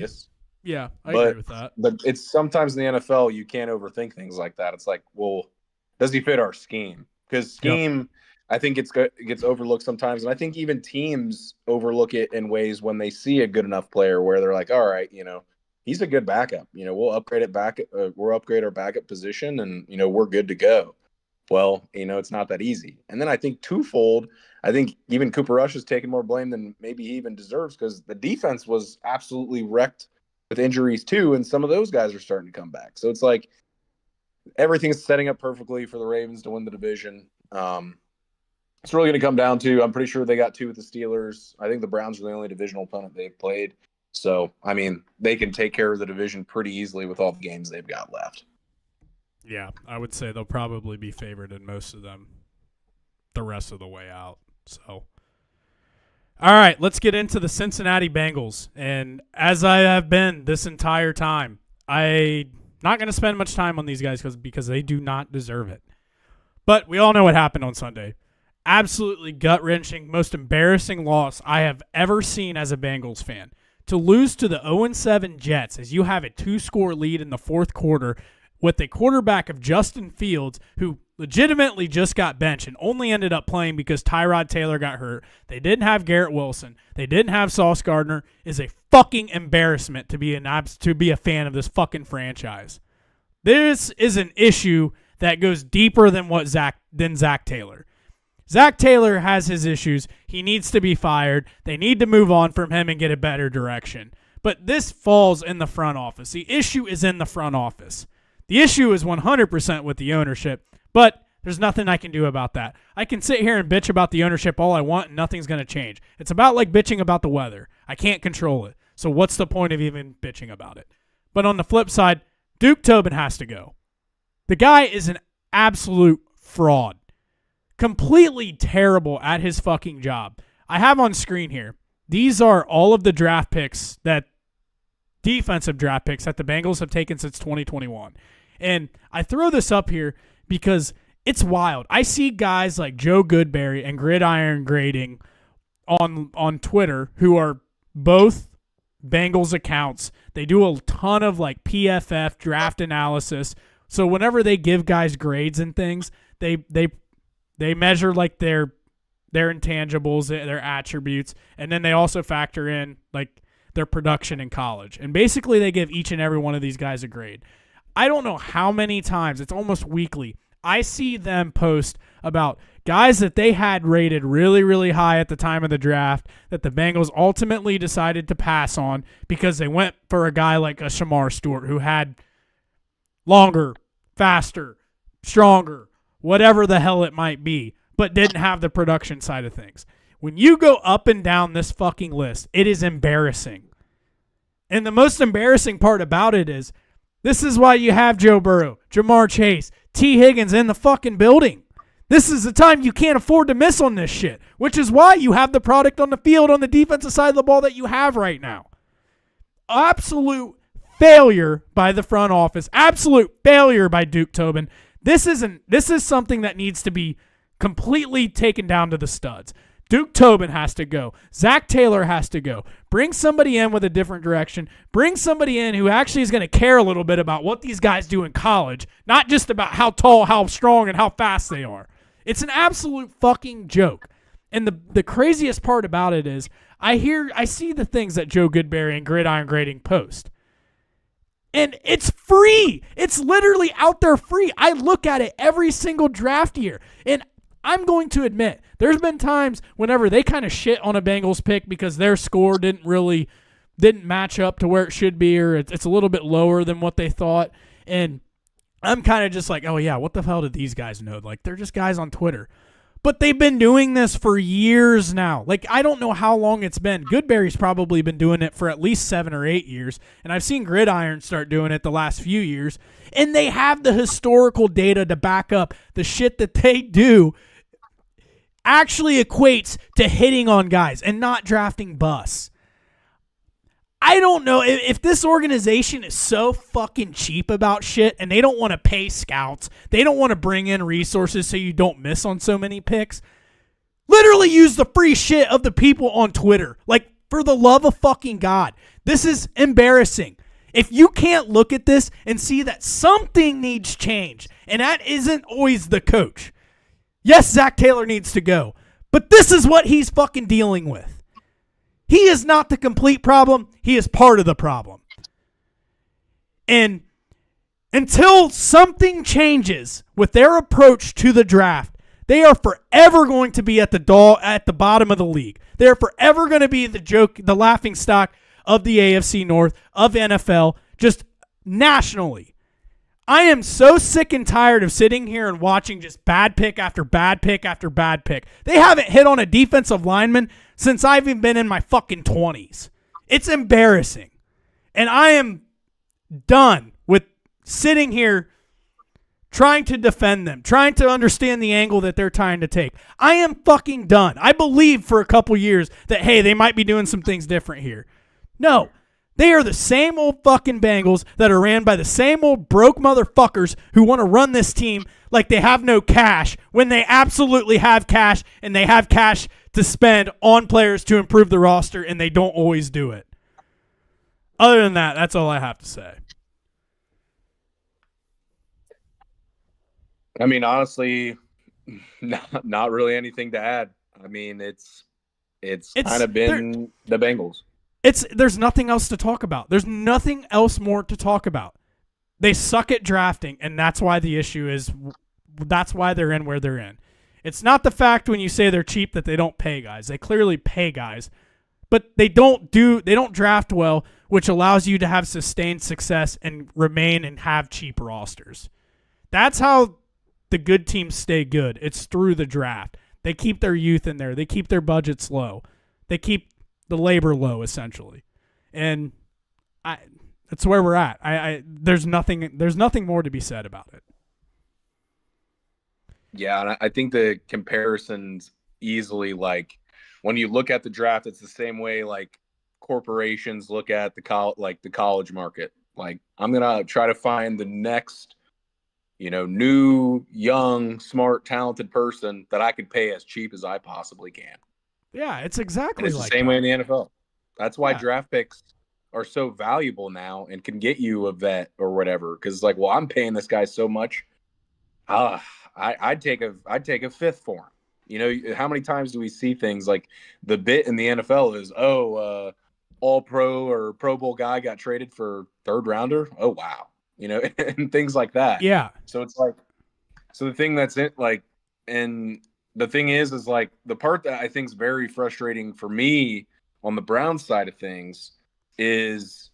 Obvious. Yeah, I agree with that. But it's sometimes in the NFL you can't overthink things like that. It's like, well, does he fit our scheme? Because scheme, I think it gets overlooked sometimes, and I think even teams overlook it in ways when they see a good enough player where they're like, all right, he's a good backup. We'll upgrade our backup position, and we're good to go. Well, it's not that easy. And then I think twofold, I think even Cooper Rush has taken more blame than maybe he even deserves because the defense was absolutely wrecked with injuries too, and some of those guys are starting to come back. So it's like everything's setting up perfectly for the Ravens to win the division. It's really going to come down to, I'm pretty sure they got 2 with the Steelers. I think the Browns are the only divisional opponent they've played. So, I mean, they can take care of the division pretty easily with all the games they've got left. Yeah, I would say they'll probably be favored in most of them the rest of the way out. So, all right, let's get into the Cincinnati Bengals. And as I have been this entire time, I'm not going to spend much time on these guys because they do not deserve it. But we all know what happened on Sunday. Absolutely gut-wrenching, most embarrassing loss I have ever seen as a Bengals fan. To lose to the 0-7 Jets as you have a 2-score lead in the fourth quarter with a quarterback of Justin Fields who legitimately just got benched and only ended up playing because Tyrod Taylor got hurt. They didn't have Garrett Wilson. They didn't have Sauce Gardner. Is a fucking embarrassment to be a fan of this fucking franchise. This is an issue that goes deeper than Zach Taylor. Zach Taylor has his issues. He needs to be fired. They need to move on from him and get a better direction. But this falls in the front office. The issue is in the front office. The issue is 100% with the ownership, but there's nothing I can do about that. I can sit here and bitch about the ownership all I want, and nothing's going to change. It's about like bitching about the weather. I can't control it. So what's the point of even bitching about it? But on the flip side, Duke Tobin has to go. The guy is an absolute fraud. Completely terrible at his fucking job. I have on screen here. These are all of the defensive draft picks that the Bengals have taken since 2021. And I throw this up here because it's wild. I see guys like Joe Goodberry and Gridiron Grading on Twitter who are both Bengals accounts. They do a ton of like PFF draft analysis. So whenever they give guys grades and things, they measure like their intangibles, their attributes, and then they also factor in like their production in college. And basically they give each and every one of these guys a grade. I don't know how many times, it's almost weekly, I see them post about guys that they had rated really, really high at the time of the draft that the Bengals ultimately decided to pass on because they went for a guy like a Shamar Stewart who had longer, faster, stronger, whatever the hell it might be, but didn't have the production side of things. When you go up and down this fucking list, it is embarrassing. And the most embarrassing part about it is this is why you have Joe Burrow, Jamar Chase, T. Higgins in the fucking building. This is the time you can't afford to miss on this shit, which is why you have the product on the field on the defensive side of the ball that you have right now. Absolute failure by the front office. Absolute failure by Duke Tobin. This is something that needs to be completely taken down to the studs. Duke Tobin has to go. Zach Taylor has to go. Bring somebody in with a different direction. Bring somebody in who actually is going to care a little bit about what these guys do in college, not just about how tall, how strong, and how fast they are. It's an absolute fucking joke. And the craziest part about it is I see the things that Joe Goodberry and Gridiron Grading post. And it's free. It's literally out there free. I look at it every single draft year. And I'm going to admit, there's been times whenever they kind of shit on a Bengals pick because their score didn't match up to where it should be, or it's a little bit lower than what they thought. And I'm kind of just like, oh yeah, what the hell did these guys know? Like, they're just guys on Twitter. But they've been doing this for years now. Like, I don't know how long it's been. Goodberry's probably been doing it for at least 7 or 8 years. And I've seen Gridiron start doing it the last few years. And they have the historical data to back up the shit that they do actually equates to hitting on guys and not drafting busts. I don't know if this organization is so fucking cheap about shit and they don't want to pay scouts. They don't want to bring in resources so you don't miss on so many picks. Literally use the free shit of the people on Twitter. Like, for the love of fucking God. This is embarrassing. If you can't look at this and see that something needs change, and that isn't always the coach. Yes, Zach Taylor needs to go. But this is what he's fucking dealing with. He is not the complete problem. He is part of the problem. And until something changes with their approach to the draft, they are forever going to be at the bottom of the league. They are forever going to be the joke, the laughing stock of the AFC North, of NFL, just nationally. I am so sick and tired of sitting here and watching just bad pick after bad pick after bad pick. They haven't hit on a defensive lineman since I've even been in my fucking 20s. It's embarrassing. And I am done with sitting here trying to defend them, trying to understand the angle that they're trying to take. I am fucking done. I believed for a couple years that, hey, they might be doing some things different here. No. They are the same old fucking Bengals that are ran by the same old broke motherfuckers who want to run this team like they have no cash when they absolutely have cash, and they have cash to spend on players to improve the roster, and they don't always do it. Other than that, that's all I have to say. I mean, honestly, not really anything to add. I mean, it's kind of been the Bengals. There's nothing else to talk about. There's nothing else more to talk about. They suck at drafting, and that's why the issue is. That's why they're in where they're in. It's not the fact when you say they're cheap that they don't pay guys. They clearly pay guys, but they don't draft well, which allows you to have sustained success and remain and have cheap rosters. That's how the good teams stay good. It's through the draft. They keep their youth in there. They keep their budgets low. They keep the labor low, essentially. And that's where we're at. There's nothing more to be said about it. Yeah, and I think the comparisons easily, like, when you look at the draft, it's the same way like corporations look at the college market. Like, I'm gonna try to find the next, new, young, smart, talented person that I could pay as cheap as I possibly can. Yeah, it's exactly it's like the same that. way in the NFL. That's why draft picks are so valuable now and can get you a vet or whatever. Because it's like, well, I'm paying this guy so much. I'd take a fifth for him. How many times do we see things like the bit in the NFL is, all pro or Pro Bowl guy got traded for third rounder? Oh, wow. And things like that. Yeah. So it's like, the thing that's it, like, and the thing is like the part that I think is very frustrating for me on the Browns side of things is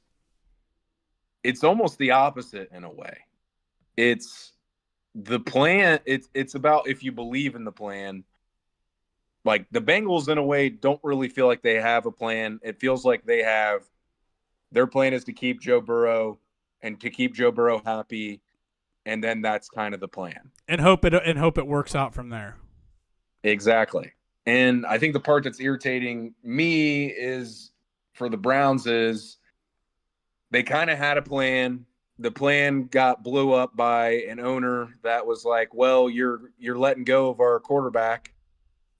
it's almost the opposite in a way. It's the plan. It's about if you believe in the plan. Like the Bengals in a way don't really feel like they have a plan. It feels like their plan is to keep Joe Burrow and to keep Joe Burrow happy. And then that's kind of the plan. And hope it works out from there. Exactly. And I think the part that's irritating me is for the Browns is they kind of had a plan. The plan got blew up by an owner that was like, well, you're letting go of our quarterback,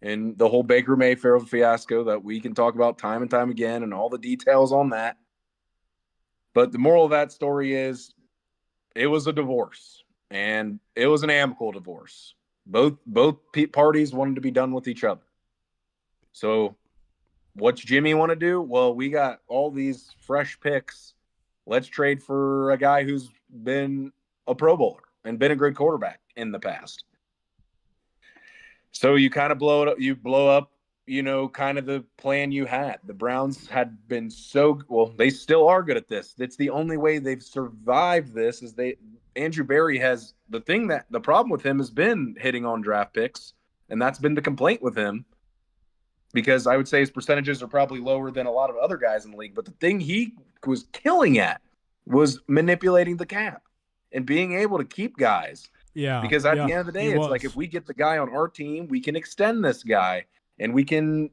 and the whole Baker Mayfield fiasco that we can talk about time and time again and all the details on that. But the moral of that story is it was a divorce, and it was an amicable divorce. Both parties wanted to be done with each other. So what's Jimmy want to do? Well, we got all these fresh picks. Let's trade for a guy who's been a Pro Bowler and been a great quarterback in the past. So you kind of blow up, kind of the plan you had. The Browns had been they still are good at this. It's the only way they've survived this is Andrew Berry has the problem with him has been hitting on draft picks, and that's been the complaint with him, because I would say his percentages are probably lower than a lot of other guys in the league. But the thing he was killing at was manipulating the cap and being able to keep guys. Yeah. Because at the end of the day, it's like, if we get the guy on our team, we can extend this guy, and we can,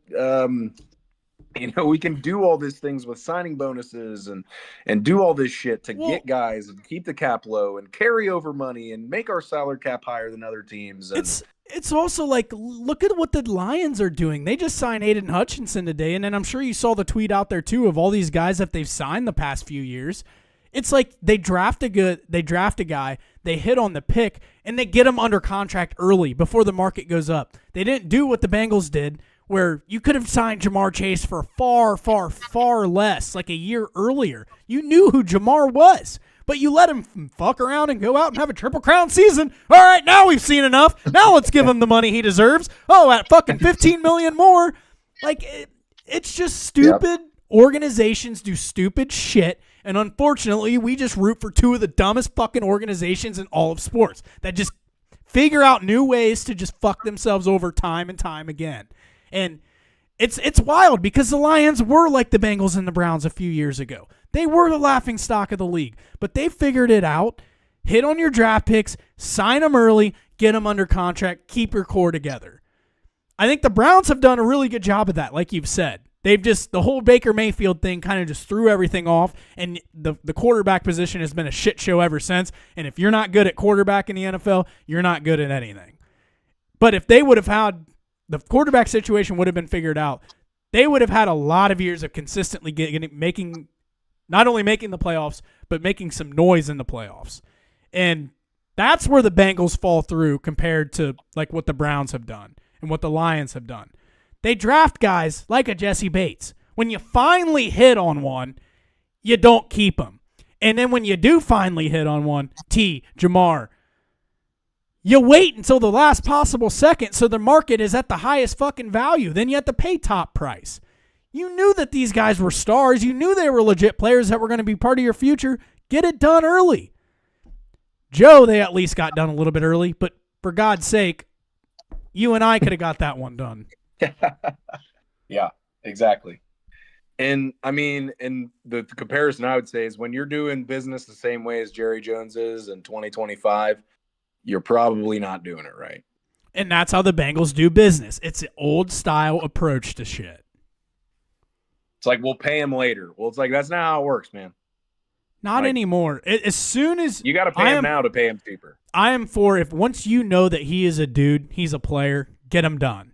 we can do all these things with signing bonuses and do all this shit to get guys and keep the cap low and carry over money and make our salary cap higher than other teams. And it's also like, look at what the Lions are doing. They just signed Aiden Hutchinson today, and then I'm sure you saw the tweet out there too of all these guys that they've signed the past few years. It's like they draft a guy, they hit on the pick, and they get him under contract early before the market goes up. They didn't do what the Bengals did, where you could have signed Jamar Chase for far, far, far less, like a year earlier. You knew who Jamar was, But you let him fuck around and go out and have a Triple Crown season. All right, now we've seen enough. Now let's give him the money he deserves. Oh, at fucking $15 million more. Like, it's just stupid. Yep. Organizations do stupid shit. And unfortunately, we just root for two of the dumbest fucking organizations in all of sports that just figure out new ways to just fuck themselves over time and time again. And it's wild because the Lions were like the Bengals and the Browns a few years ago. They were the laughing stock of the league, but they figured it out. Hit on your draft picks, sign them early, get them under contract, keep your core together. I think the Browns have done a really good job of that, like you've said. They've just, the whole Baker Mayfield thing kind of just threw everything off, and the quarterback position has been a shit show ever since. And if you're not good at quarterback in the NFL, you're not good at anything. But if they would have had, the quarterback situation would have been figured out, they would have had a lot of years of consistently making, not only making the playoffs, but making some noise in the playoffs. And that's where the Bengals fall through compared to like what the Browns have done and what the Lions have done. They draft guys like a Jesse Bates. When you finally hit on one, you don't keep them. And then when you do finally hit on one, Jamar, you wait until the last possible second so the market is at the highest fucking value. Then you have to pay top price. You knew that these guys were stars. You knew they were legit players that were going to be part of your future. Get it done early. Joe, they at least got done a little bit early, but for God's sake, you and I could have got that one done. Yeah, exactly. And I mean, and the comparison I would say is when you're doing business the same way as Jerry Jones is in 2025, you're probably not doing it right. And that's how the Bengals do business. It's an old style approach to shit. It's like, we'll pay him later. Well, it's like, that's not how it works, man. Not anymore. As soon as you got to pay him now to pay him cheaper. I am for, if once you know that he is a dude, he's a player, get him done.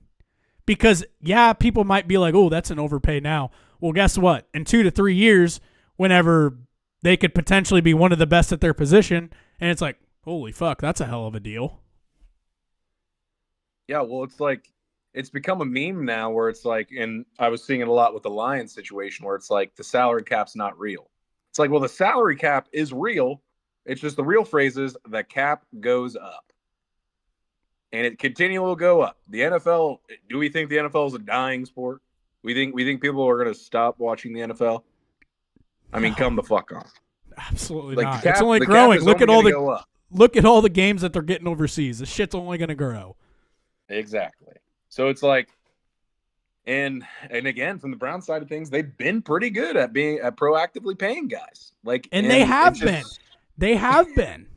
Because, yeah, people might be like, oh, that's an overpay now. Well, guess what? In 2 to 3 years, whenever they could potentially be one of the best at their position, and it's like, holy fuck, that's a hell of a deal. Yeah, well, it's like, it's become a meme now where it's like, and I was seeing it a lot with the Lions situation where it's like the salary cap's not real. It's like, well, the salary cap is real. It's just the real phrase is the cap goes up. And it continually will go up. The NFL, do we think the NFL is a dying sport? We think people are going to stop watching the NFL? I mean, come the fuck on. Absolutely not. It's only growing. Look at all the games that they're getting overseas. The shit's only going to grow. Exactly. So it's like, and again, from the Brown side of things, they've been pretty good at proactively paying guys. They have been.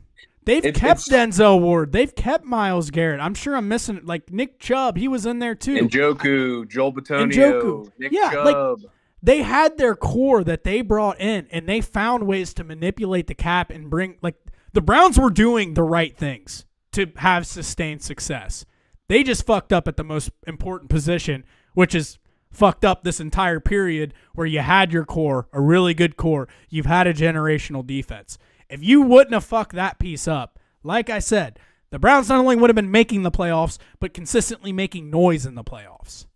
They've kept Denzel Ward. They've kept Myles Garrett. I'm sure I'm missing, like, Nick Chubb. He was in there, too. Njoku, Joel Bitonio, Nick Chubb. Like, they had their core that they brought in, and they found ways to manipulate the cap and bring, like, the Browns were doing the right things to have sustained success. They just fucked up at the most important position, which is fucked up this entire period where you had your core, a really good core. You've had a generational defense. If you wouldn't have fucked that piece up, like I said, the Browns not only would have been making the playoffs, but consistently making noise in the playoffs.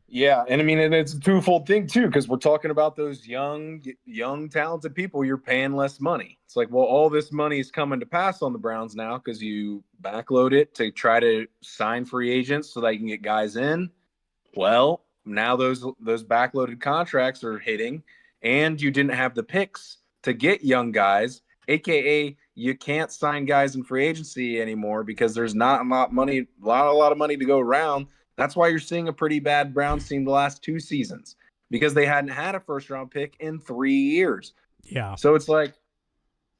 Yeah, and I mean, and it's a twofold thing, too, because we're talking about those young, talented people you're paying less money. It's like, well, all this money is coming to pass on the Browns now because you backload it to try to sign free agents so that you can get guys in. Well, now those backloaded contracts are hitting, and you didn't have the picks to get young guys, a.k.a. you can't sign guys in free agency anymore because there's not a lot of money to go around. That's why you're seeing a pretty bad Browns team the last 2 seasons because they hadn't had a first-round pick in 3 years. Yeah. So it's like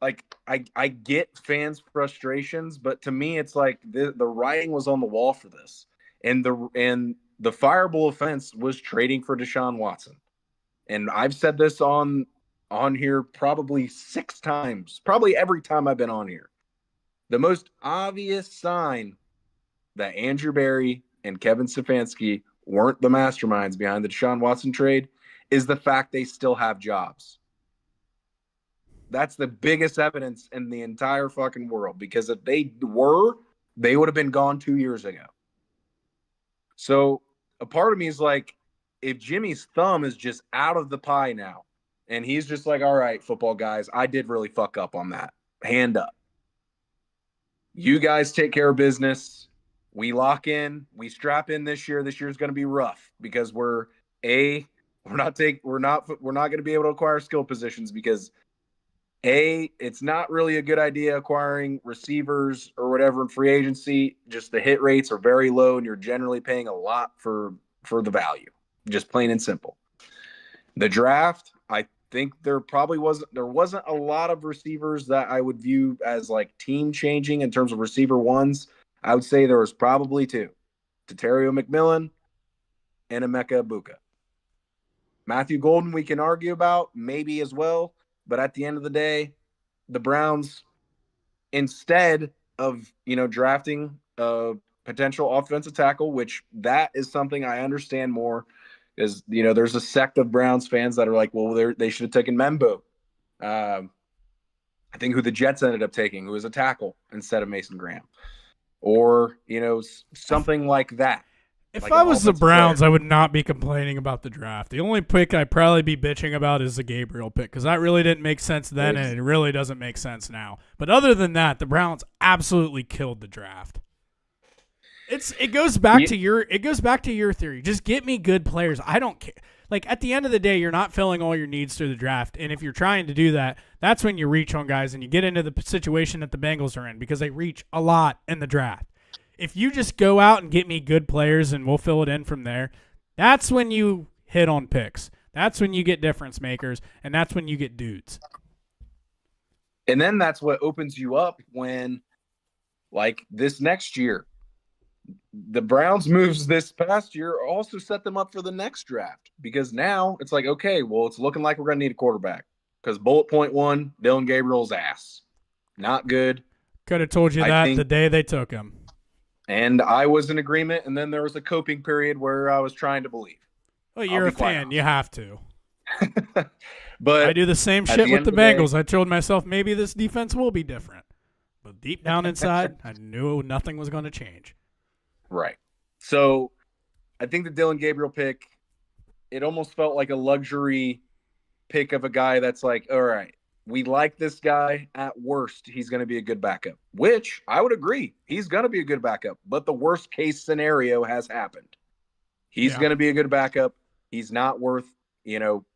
I get fans' frustrations, but to me it's like the writing was on the wall for this. And the fireable offense was trading for Deshaun Watson. And I've said this on here probably 6 times, probably every time I've been on here. The most obvious sign that Andrew Berry and Kevin Stefanski weren't the masterminds behind the Deshaun Watson trade is the fact they still have jobs. That's the biggest evidence in the entire fucking world because if they were, they would have been gone 2 years ago. So a part of me is like, if Jimmy's thumb is just out of the pie now, And he's just like, all right, football guys, I did really fuck up on that. Hand up. You guys take care of business. We lock in. We strap in this year. This year's going to be rough because we're not going to be able to acquire skill positions because it's not really a good idea acquiring receivers or whatever in free agency. Just the hit rates are very low, and you're generally paying a lot for the value. Just plain and simple. The draft, I think there wasn't a lot of receivers that I would view as like team changing in terms of receiver ones. I would say there was probably two: Terrio McMillan and Emeka Ibuka. Matthew Golden, we can argue about maybe as well, but at the end of the day, the Browns, instead of drafting a potential offensive tackle, which that is something I understand more. Is there's a sect of Browns fans that are like, well, they should have taken Membo. I think who the Jets ended up taking, who was a tackle instead of Mason Graham, or something like that. If like I was the Browns, I would not be complaining about the draft. The only pick I'd probably be bitching about is the Gabriel pick because that really didn't make sense then, and it really doesn't make sense now. But other than that, the Browns absolutely killed the draft. It goes back to your theory. Just get me good players. I don't care. Like at the end of the day, you're not filling all your needs through the draft, and if you're trying to do that, that's when you reach on guys and you get into the situation that the Bengals are in because they reach a lot in the draft. If you just go out and get me good players and we'll fill it in from there, that's when you hit on picks. That's when you get difference makers, and that's when you get dudes. And then that's what opens you up when, like this next year, the Browns' moves this past year also set them up for the next draft because now it's like, okay, well, it's looking like we're going to need a quarterback because bullet point one, Dylan Gabriel's ass. Not good. Could have told you that the day they took him. And I was in agreement, and then there was a coping period where I was trying to believe. Well, you're a fan. You have to. But I do the same shit with the Bengals. I told myself maybe this defense will be different. But deep down inside, I knew nothing was going to change. Right. So I think the Dylan Gabriel pick, it almost felt like a luxury pick of a guy that's like, all right, we like this guy. At worst, he's going to be a good backup, which I would agree. He's going to be a good backup, but the worst case scenario has happened. He's going to be a good backup. He's not worth,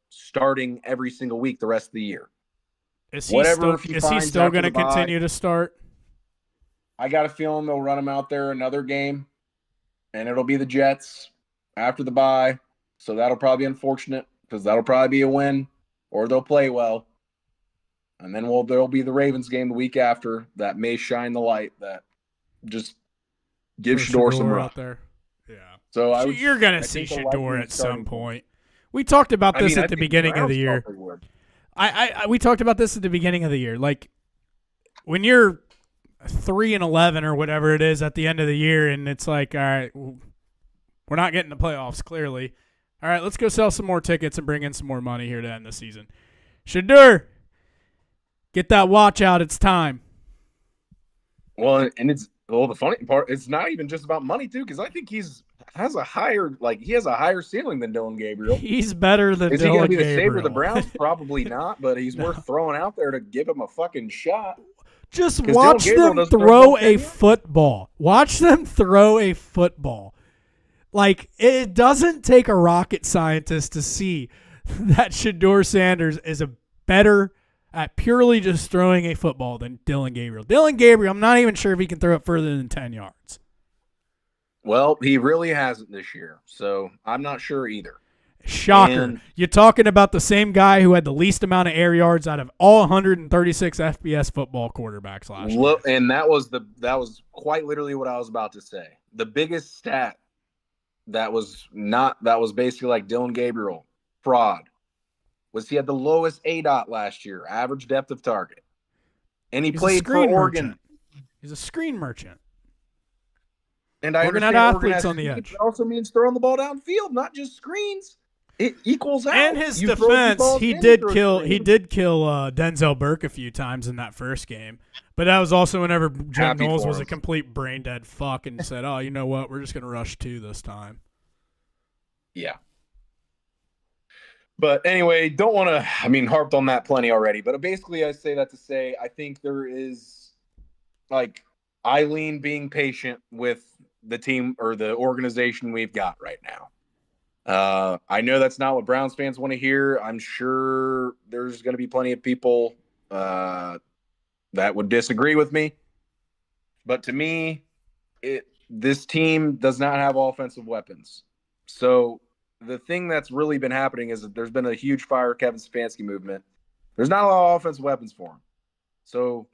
starting every single week the rest of the year. Is he still going to continue to start? I got a feeling they'll run him out there another game, and it'll be the Jets after the bye. So that'll probably be unfortunate because that'll probably be a win, or they'll play well. And then there'll be the Ravens game the week after that may shine the light that just gives Shedeur some run out there. Yeah. So you're going to see Shedeur at some point. We talked about this at the beginning of the year. We talked about this at the beginning of the year. Like when you're 3-11 or whatever it is at the end of the year, and it's like, all right, we're not getting the playoffs, clearly. All right, let's go sell some more tickets and bring in some more money here to end the season. Shedeur, get that watch out. It's time. Well, and the funny part, it's not even just about money, too, because I think he has a higher ceiling than Dylan Gabriel. He's better than Dylan Gabriel. Is he going to be the savior of the Browns? Probably not, but he's worth throwing out there to give him a fucking shot. Just watch them throw a football. Watch them throw a football. Like, it doesn't take a rocket scientist to see that Shedeur Sanders is a better at purely just throwing a football than Dylan Gabriel. Dylan Gabriel, I'm not even sure if he can throw it further than 10 yards. Well, he really hasn't this year, so I'm not sure either. Shocker. You're talking about the same guy who had the least amount of air yards out of all 136 FBS football quarterbacks last year. And that was quite literally what I was about to say. The biggest stat that was basically like Dylan Gabriel fraud was he had the lowest ADOT last year, average depth of target. And he played for Oregon. He's a screen merchant. And I Oregon understand had athletes on the edge. It also means throwing the ball downfield, not just screens. It equals out. And his defense, he did kill Denzel Burke a few times in that first game. But that was also whenever Jim Knowles was a complete brain dead fuck and said, "Oh, you know what? We're just going to rush 2 this time." Yeah. But anyway, don't want to, harped on that plenty already. But basically, I say that to say I think there is like Eileen being patient with the team or the organization we've got right now. I know that's not what Browns fans want to hear. I'm sure there's going to be plenty of people that would disagree with me. But to me, this team does not have offensive weapons. So the thing that's really been happening is that there's been a huge fire Kevin Stefanski movement. There's not a lot of offensive weapons for him. So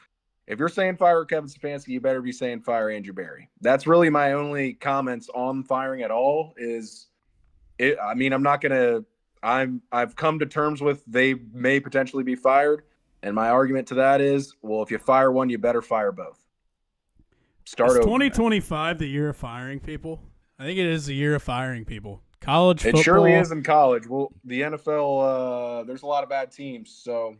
if you're saying fire Kevin Stefanski, you better be saying fire Andrew Berry. That's really my only comments on firing at all is it. I'm not going to I've come to terms with they may potentially be fired. And my argument to that is, well, if you fire one, you better fire both. Start Is over. 2025 the year of firing people? I think it is the year of firing people. College football. It surely is in college. Well, the NFL, there's a lot of bad teams, so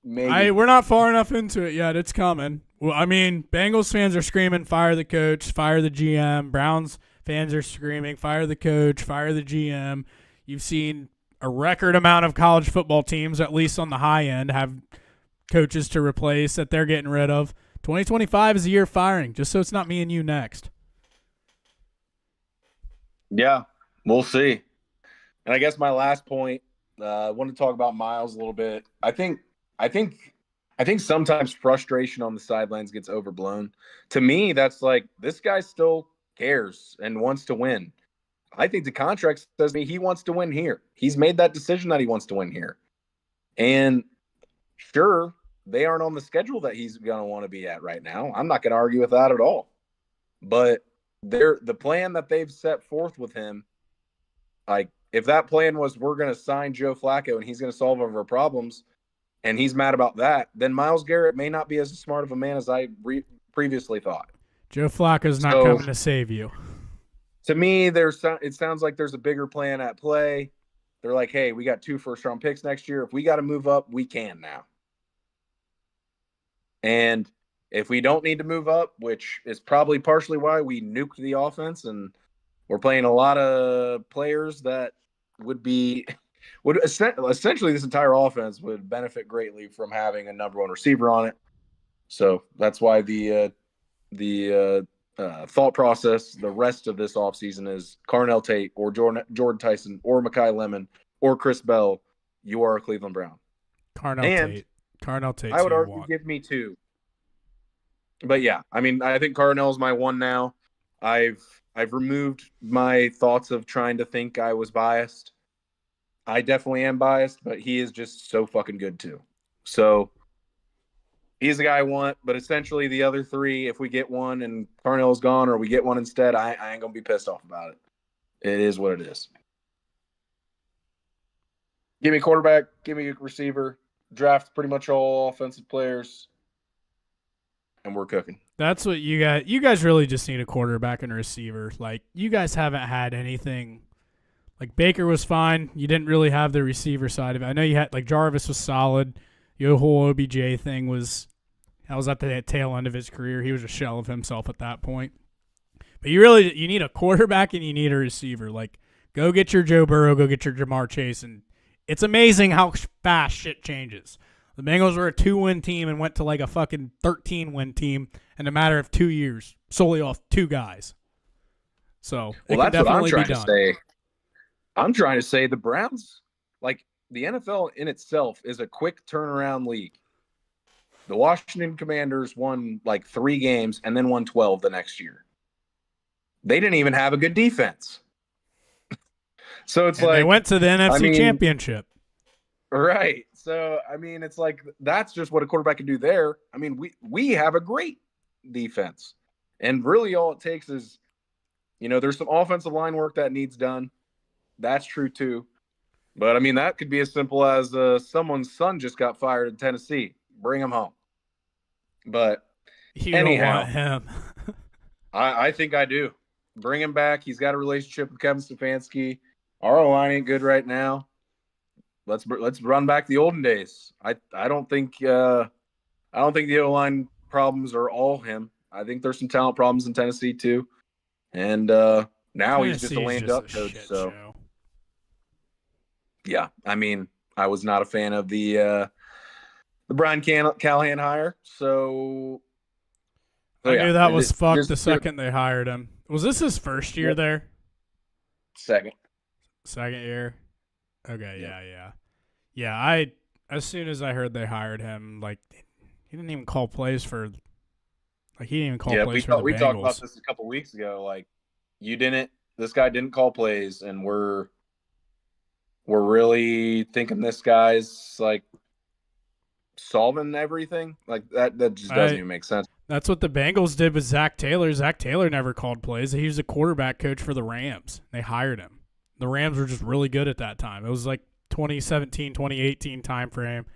maybe. We're not far enough into it yet. It's coming. Well, Bengals fans are screaming, fire the coach, fire the GM. Browns fans are screaming, fire the coach, fire the GM. You've seen a record amount of college football teams, at least on the high end, have coaches to replace that they're getting rid of. 2025 is the year of firing, just so it's not me and you next. Yeah, we'll see. And I guess my last point, I want to talk about Miles a little bit. I think sometimes frustration on the sidelines gets overblown. To me, that's like this guy still cares and wants to win. I think the contract says me he wants to win here. He's made that decision that he wants to win here. And sure, they aren't on the schedule that he's going to want to be at right now. I'm not going to argue with that at all. But the plan that they've set forth with him, like if that plan was we're going to sign Joe Flacco and he's going to solve our problems and he's mad about that, then Myles Garrett may not be as smart of a man as I previously thought. Joe Flacco's not coming to save you. To me, it sounds like there's a bigger plan at play. They're like, hey, we got 2 first-round picks next year. If we got to move up, we can now. And if we don't need to move up, which is probably partially why we nuked the offense and we're playing a lot of players that would essentially this entire offense would benefit greatly from having a number 1 receiver on it. So that's why the thought process the rest of this offseason is Carnell Tate or Jordan Tyson or Mekhi Lemon or Chris Bell. You are a Cleveland Brown. Carnell Tate. I would argue give me 2. But yeah, I think Carnell's my 1 now. I've removed my thoughts of trying to think I was biased. I definitely am biased, but he is just so fucking good too. So he's the guy I want, but essentially the other 3, if we get one and Carnell's gone or we get one instead, I ain't going to be pissed off about it. It is what it is. Give me a quarterback, give me a receiver, draft pretty much all offensive players, and we're cooking. That's what you got. You guys really just need a quarterback and a receiver. Like, you guys haven't had anything. Like, Baker was fine. You didn't really have the receiver side of it. I know you had, like, Jarvis was solid. The whole OBJ thing was at the tail end of his career. He was a shell of himself at that point. But you need a quarterback and you need a receiver. Like, go get your Joe Burrow, go get your Jamar Chase. And it's amazing how fast shit changes. The Bengals were a 2-win team and went to like a fucking 13-win team in a matter of 2 years, solely off 2 guys. So that's what I'm trying to say. I'm trying to say the Browns, like the NFL in itself, is a quick turnaround league. The Washington Commanders won like 3 games and then won 12 the next year. They didn't even have a good defense. So it's like they went to the NFC Championship. Right. So, it's like that's just what a quarterback can do there. We have a great defense. And really all it takes is, there's some offensive line work that needs done. That's true too. But, that could be as simple as someone's son just got fired in Tennessee. Bring him home. But you anyhow, don't want him. I think I do. Bring him back. He's got a relationship with Kevin Stefanski. Our line ain't good right now. Let's run back the olden days. I don't think the O-line problems are all him. I think there's some talent problems in Tennessee too. And now he's just a lame duck coach. So Yeah, I mean, I was not a fan of the Brian Callahan hire. So I yeah, knew that was fucked the just second they hired him. Was this his first year yep, there? second. Second year? Okay, Yep. yeah. Yeah, I as soon as I heard they hired him, like he didn't even call plays for he didn't even call Yeah, plays for the we talked about Bengals. this a couple weeks ago. Like you didn't, this guy didn't call plays, and we're really thinking this guy's like solving everything. Like that just doesn't I even make sense. That's what the Bengals did with Zach Taylor. Zach Taylor never called plays. He was a quarterback coach for the Rams. They hired him. The Rams were just really good at that time. It was like 2017, 2018 time frame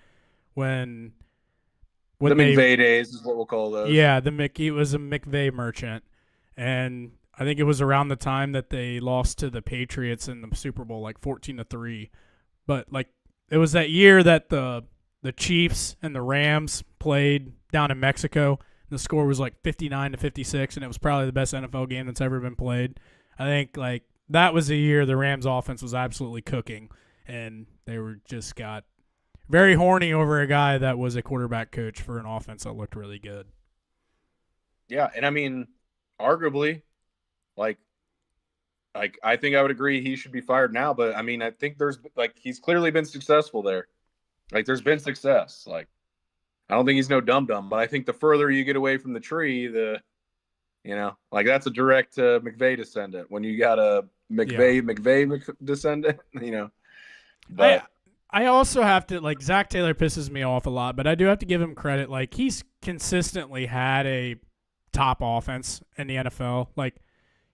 when The they McVay days is what we'll call those. yeah, he was a McVay merchant. And I think it was around the time that they lost to the Patriots in the Super Bowl, like 14-3. But like it was that year that the Chiefs and the Rams played down in Mexico. The score was like 59-56, and it was probably the best NFL game that's ever been played. I think like that was the year the Rams offense was absolutely cooking, and they were just got very horny over a guy that was a quarterback coach for an offense that looked really good. Yeah, and I mean, arguably, like I think I would agree he should be fired now. But I mean, I think there's like he's clearly been successful there. Like there's been success. Like I don't think he's no dum dum, but I think the further you get away from the tree, like that's a direct McVay descendant. When you got a McVay descendant, But I also have to like Zach Taylor pisses me off a lot, but I do have to give him credit. Like he's consistently had a top offense in the NFL. Like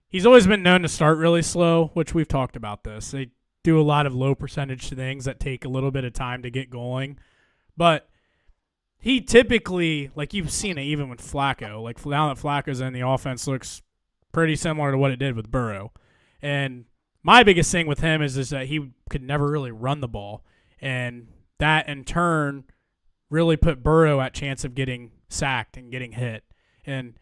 he's always been known to start really slow, which we've talked about this. They do a lot of low percentage things that take a little bit of time to get going, but he typically, like you've seen it even with Flacco, like now that Flacco's in, the offense looks pretty similar to what it did with Burrow. And my biggest thing with him is that he could never really run the ball. And that in turn really put Burrow at chance of getting sacked and getting hit. And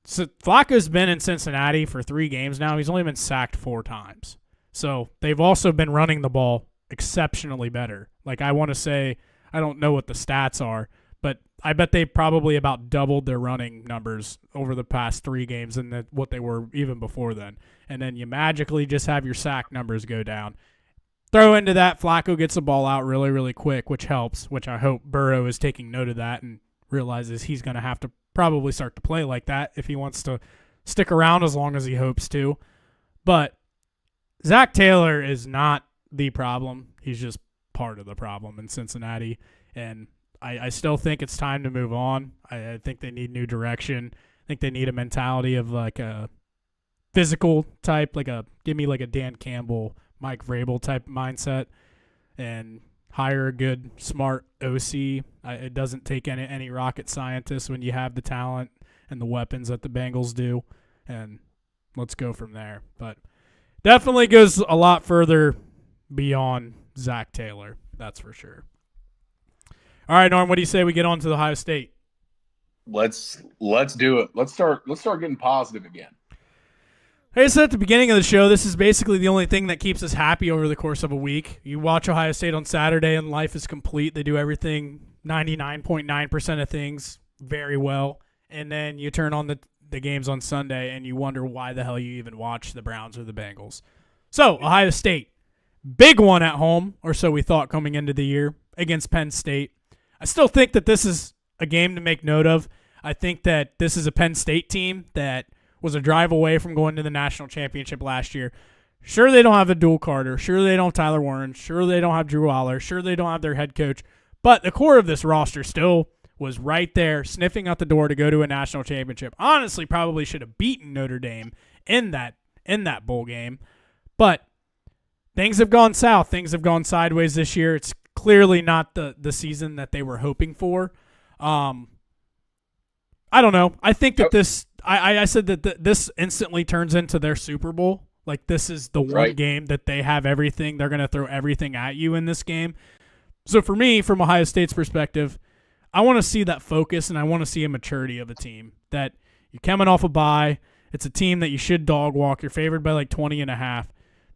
so Flacco's been in Cincinnati for 3 games now. He's only been sacked 4 times. So they've also been running the ball exceptionally better. Like I want to say, I don't know what the stats are, but I bet they probably about doubled their running numbers over the past 3 games than what they were even before then. And then you magically just have your sack numbers go down. Throw into that, Flacco gets the ball out really, really quick, which helps, which I hope Burrow is taking note of that and realizes he's going to have to probably start to play like that if he wants to stick around as long as he hopes to. But Zach Taylor is not the problem. He's just part of the problem in Cincinnati. And I still think it's time to move on. I think they need new direction. I think they need a mentality of like a physical type, give me like a Dan Campbell, Mike Vrabel type mindset, and hire a good, smart OC. It doesn't take any rocket scientist when you have the talent and the weapons that the Bengals do, and let's go from there. But definitely goes a lot further beyond Zach Taylor, that's for sure. All right, Norm, what do you say we get on to the Ohio State? let's do it. Let's start getting positive again. Hey, I said at the beginning of the show, this is basically the only thing that keeps us happy over the course of a week. You watch Ohio State on Saturday and life is complete. They do everything, 99.9% of things, very well. And then you turn on the games on Sunday and you wonder why the hell you even watch the Browns or the Bengals. So, Ohio State, big one at home, or so we thought coming into the year, against Penn State. I still think that this is a game to make note of. I think that this is a Penn State team that was a drive away from going to the national championship last year. Sure, they don't have a dual Carter. Sure, they don't have Tyler Warren. Sure, they don't have Drew Aller. Sure, they don't have their head coach. But the core of this roster still was right there, sniffing out the door to go to a national championship. Honestly, probably should have beaten Notre Dame in that bowl game. But things have gone south. Things have gone sideways this year. It's clearly not the season that they were hoping for. I don't know. I think that this – I said that this instantly turns into their Super Bowl. Like this is the one game that they have everything. They're going to throw everything at you in this game. So for me, from Ohio State's perspective, I want to see that focus and I want to see a maturity of a team that you're coming off a bye. It's a team that you should dog walk. You're favored by like 20.5.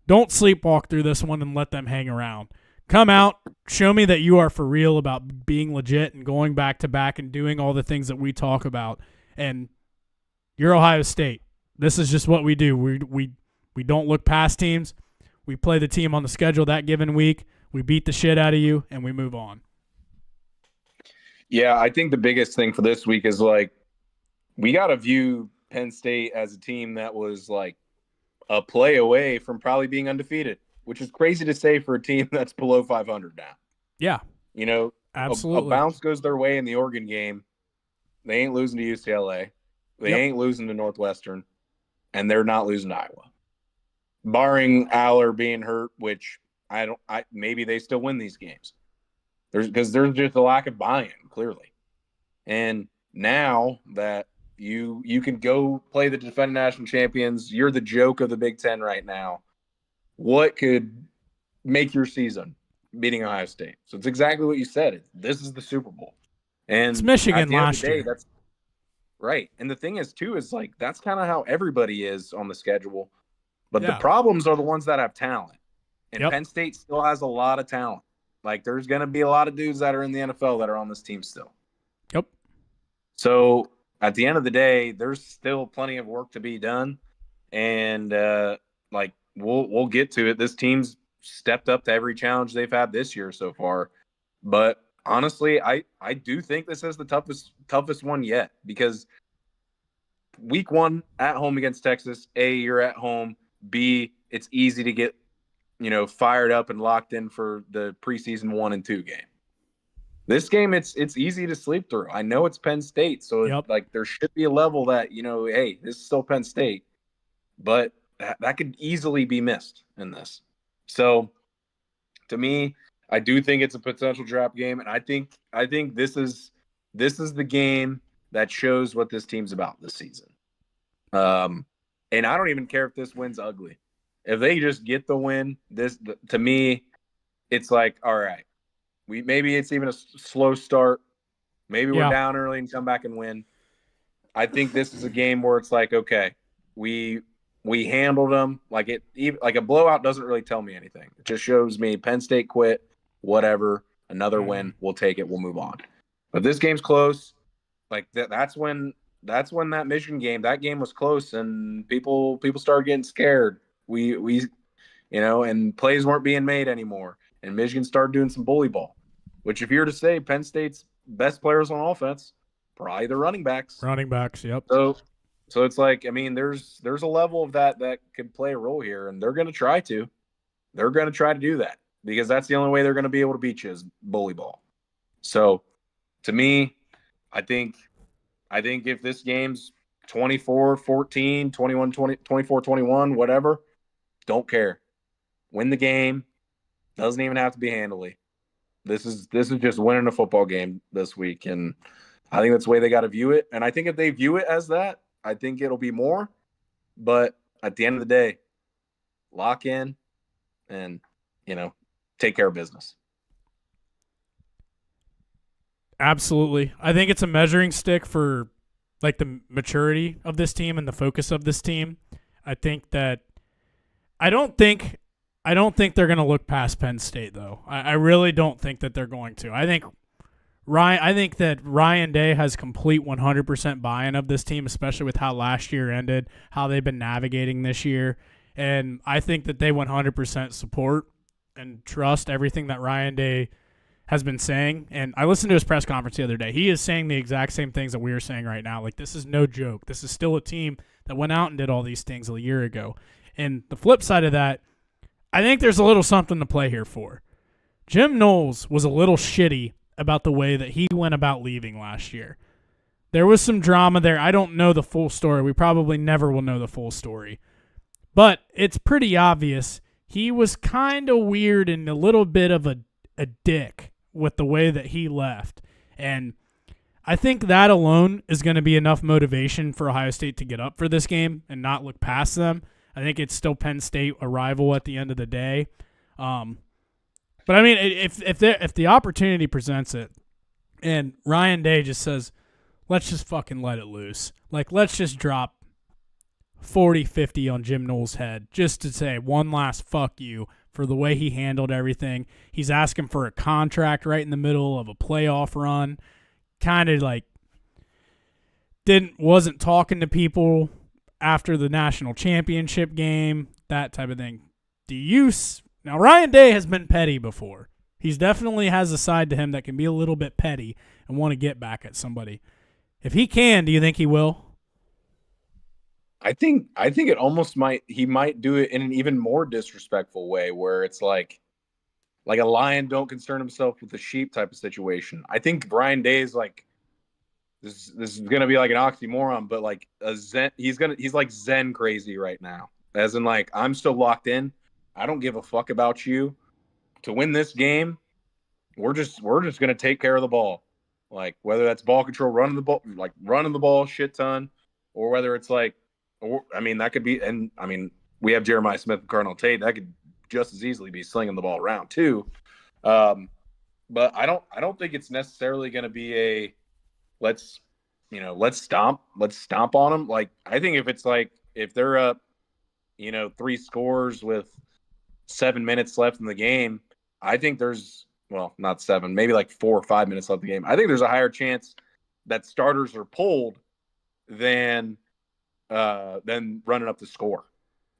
Don't sleepwalk through this one and let them hang around Come out, show me that you are for real about being legit and going back to back and doing all the things that we talk about. And you're Ohio State. This is just what we do. We don't look past teams. We play the team on the schedule that given week. We beat the shit out of you, and we move on. Yeah, I think the biggest thing for this week is, like, we got to view Penn State as a team that was, like, a play away from probably being undefeated, which is crazy to say for a team that's below 500 now. Yeah. You know, absolutely. A bounce goes their way in the Oregon game. They ain't losing to UCLA. They ain't losing to Northwestern. And they're not losing to Iowa. Barring Aller being hurt, which maybe they still win these games. Because there's just a lack of buy-in, clearly. And now that you can go play the defending national champions, you're the joke of the Big Ten right now. What could make your season? Beating Ohio State. So it's exactly what you said. This is the Super Bowl. And it's Michigan last year. That's right. And the thing is, too, is, like, that's kind of how everybody is on the schedule. But the problems are the ones that have talent. And Penn State still has a lot of talent. Like, there's going to be a lot of dudes that are in the NFL that are on this team still. Yep. So at the end of the day, there's still plenty of work to be done. And, we'll get to it. This team's stepped up to every challenge they've had this year so far. But honestly, I do think this is the toughest one yet, because week 1 at home against Texas, A, you're at home, B, it's easy to get, fired up and locked in for the preseason 1 and 2 game. This game, it's easy to sleep through. I know it's Penn State, so there should be a level that, hey, this is still Penn State, but that could easily be missed in this. So, to me, I do think it's a potential drop game, and I think this is the game that shows what this team's about this season. And I don't even care if this win's ugly. If they just get the win, to me, it's like, all right, maybe it's even a slow start. Maybe we're down early and come back and win. I think this is a game where it's like, okay, we handled them. Like a blowout doesn't really tell me anything. It just shows me Penn State quit, whatever, another win, we'll take it, we'll move on. But this game's close. Like that's when that Michigan game, that game was close, and people started getting scared. We and plays weren't being made anymore, and Michigan started doing some bully ball. Which, if you're to say Penn State's best players on offense, probably the running backs. Running backs, yep. So it's like, I mean, there's a level of that could play a role here, and they're going to try to. They're going to try to do that, because that's the only way they're going to be able to beat you is bully ball. So, to me, I think if this game's 24-14, 21-20, 24-21, whatever, don't care. Win the game. Doesn't even have to be handily. This is just winning a football game this week, and I think that's the way they got to view it. And I think if they view it as that, I think it'll be more. But at the end of the day, lock in and, take care of business. Absolutely. I think it's a measuring stick for like the maturity of this team and the focus of this team. I think that I don't think they're going to look past Penn State, though. I really don't think that they're going to. I think that Ryan Day has complete 100% buy-in of this team, especially with how last year ended, how they've been navigating this year. And I think that they 100% support and trust everything that Ryan Day has been saying. And I listened to his press conference the other day. He is saying the exact same things that we are saying right now. Like, this is no joke. This is still a team that went out and did all these things a year ago. And the flip side of that, I think there's a little something to play here for. Jim Knowles was a little shitty about the way that he went about leaving last year. There was some drama there. I don't know the full story. We probably never will know the full story. But it's pretty obvious he was kind of weird and a little bit of a dick with the way that he left. And I think that alone is going to be enough motivation for Ohio State to get up for this game and not look past them. I think it's still Penn State, a rival at the end of the day. But I mean, if the opportunity presents it, and Ryan Day just says, let's just fucking let it loose. Like, let's just drop 40, 50 on Jim Knowles' head just to say one last fuck you for the way he handled everything. He's asking for a contract right in the middle of a playoff run. Kind of like wasn't talking to people after the national championship game, that type of thing. Now Ryan Day has been petty before. He's definitely has a side to him that can be a little bit petty and want to get back at somebody. If he can, do you think he will? I think it almost he might do it in an even more disrespectful way where it's like a lion don't concern himself with the sheep type of situation. I think Brian Day is like this is gonna be like an oxymoron, but like a zen. He's like zen crazy right now. As in like I'm still locked in. I don't give a fuck about you. To win this game, we're just gonna take care of the ball. Like whether that's ball control, running the ball shit ton, or whether it's like, that could be. And I mean, we have Jeremiah Smith and Cardinal Tate. That could just as easily be slinging the ball around too. But I don't think it's necessarily going to be a let's stomp on them. Like I think if they're up, 3 scores with 7 minutes left in the game, I think there's not 7, maybe like 4 or 5 minutes left in the game. I think there's a higher chance that starters are pulled than running up the score,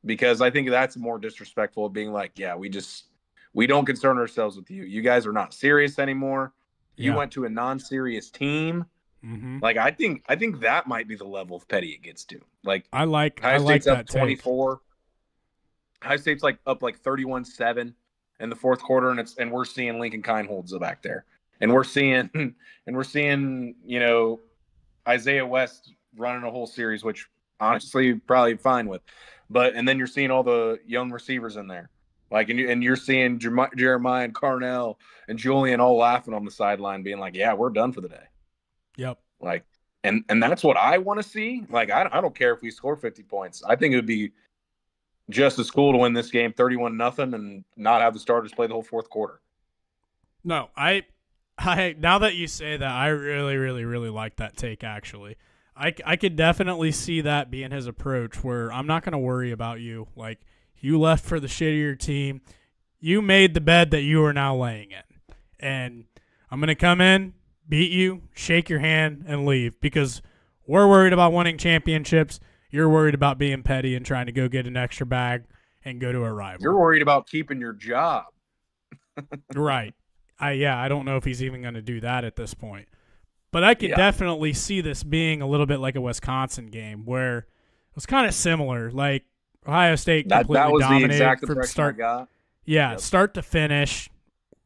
because I think that's more disrespectful of being like, yeah, we don't concern ourselves with you. You guys are not serious anymore. You went to a non-serious team. Mm-hmm. Like I think that might be the level of petty it gets to. Like I like State's that up 24. Ohio State's up 31-7 in the fourth quarter, and we're seeing Lincoln Kineholds back there, and we're seeing Isaiah West running a whole series, which honestly probably fine with, and then you're seeing all the young receivers in there, like and you're seeing Jeremiah and Carnell and Julian all laughing on the sideline, being like, yeah, we're done for the day. Yep. Like, and that's what I want to see. Like, I don't care if we score 50 points. I think it would be just as cool to win this game 31-0 and not have the starters play the whole fourth quarter. No, I now that you say that, I really, really, really like that take, actually. I could definitely see that being his approach, where I'm not going to worry about you. Like, you left for the shittier team. You made the bed that you are now laying in. And I'm going to come in, beat you, shake your hand, and leave, because we're worried about winning championships. You're worried about being petty and trying to go get an extra bag and go to a rival. You're worried about keeping your job. Right. I don't know if he's even going to do that at this point. But I could definitely see this being a little bit like a Wisconsin game, where it was kind of similar. Like Ohio State completely dominated from start. Start to finish.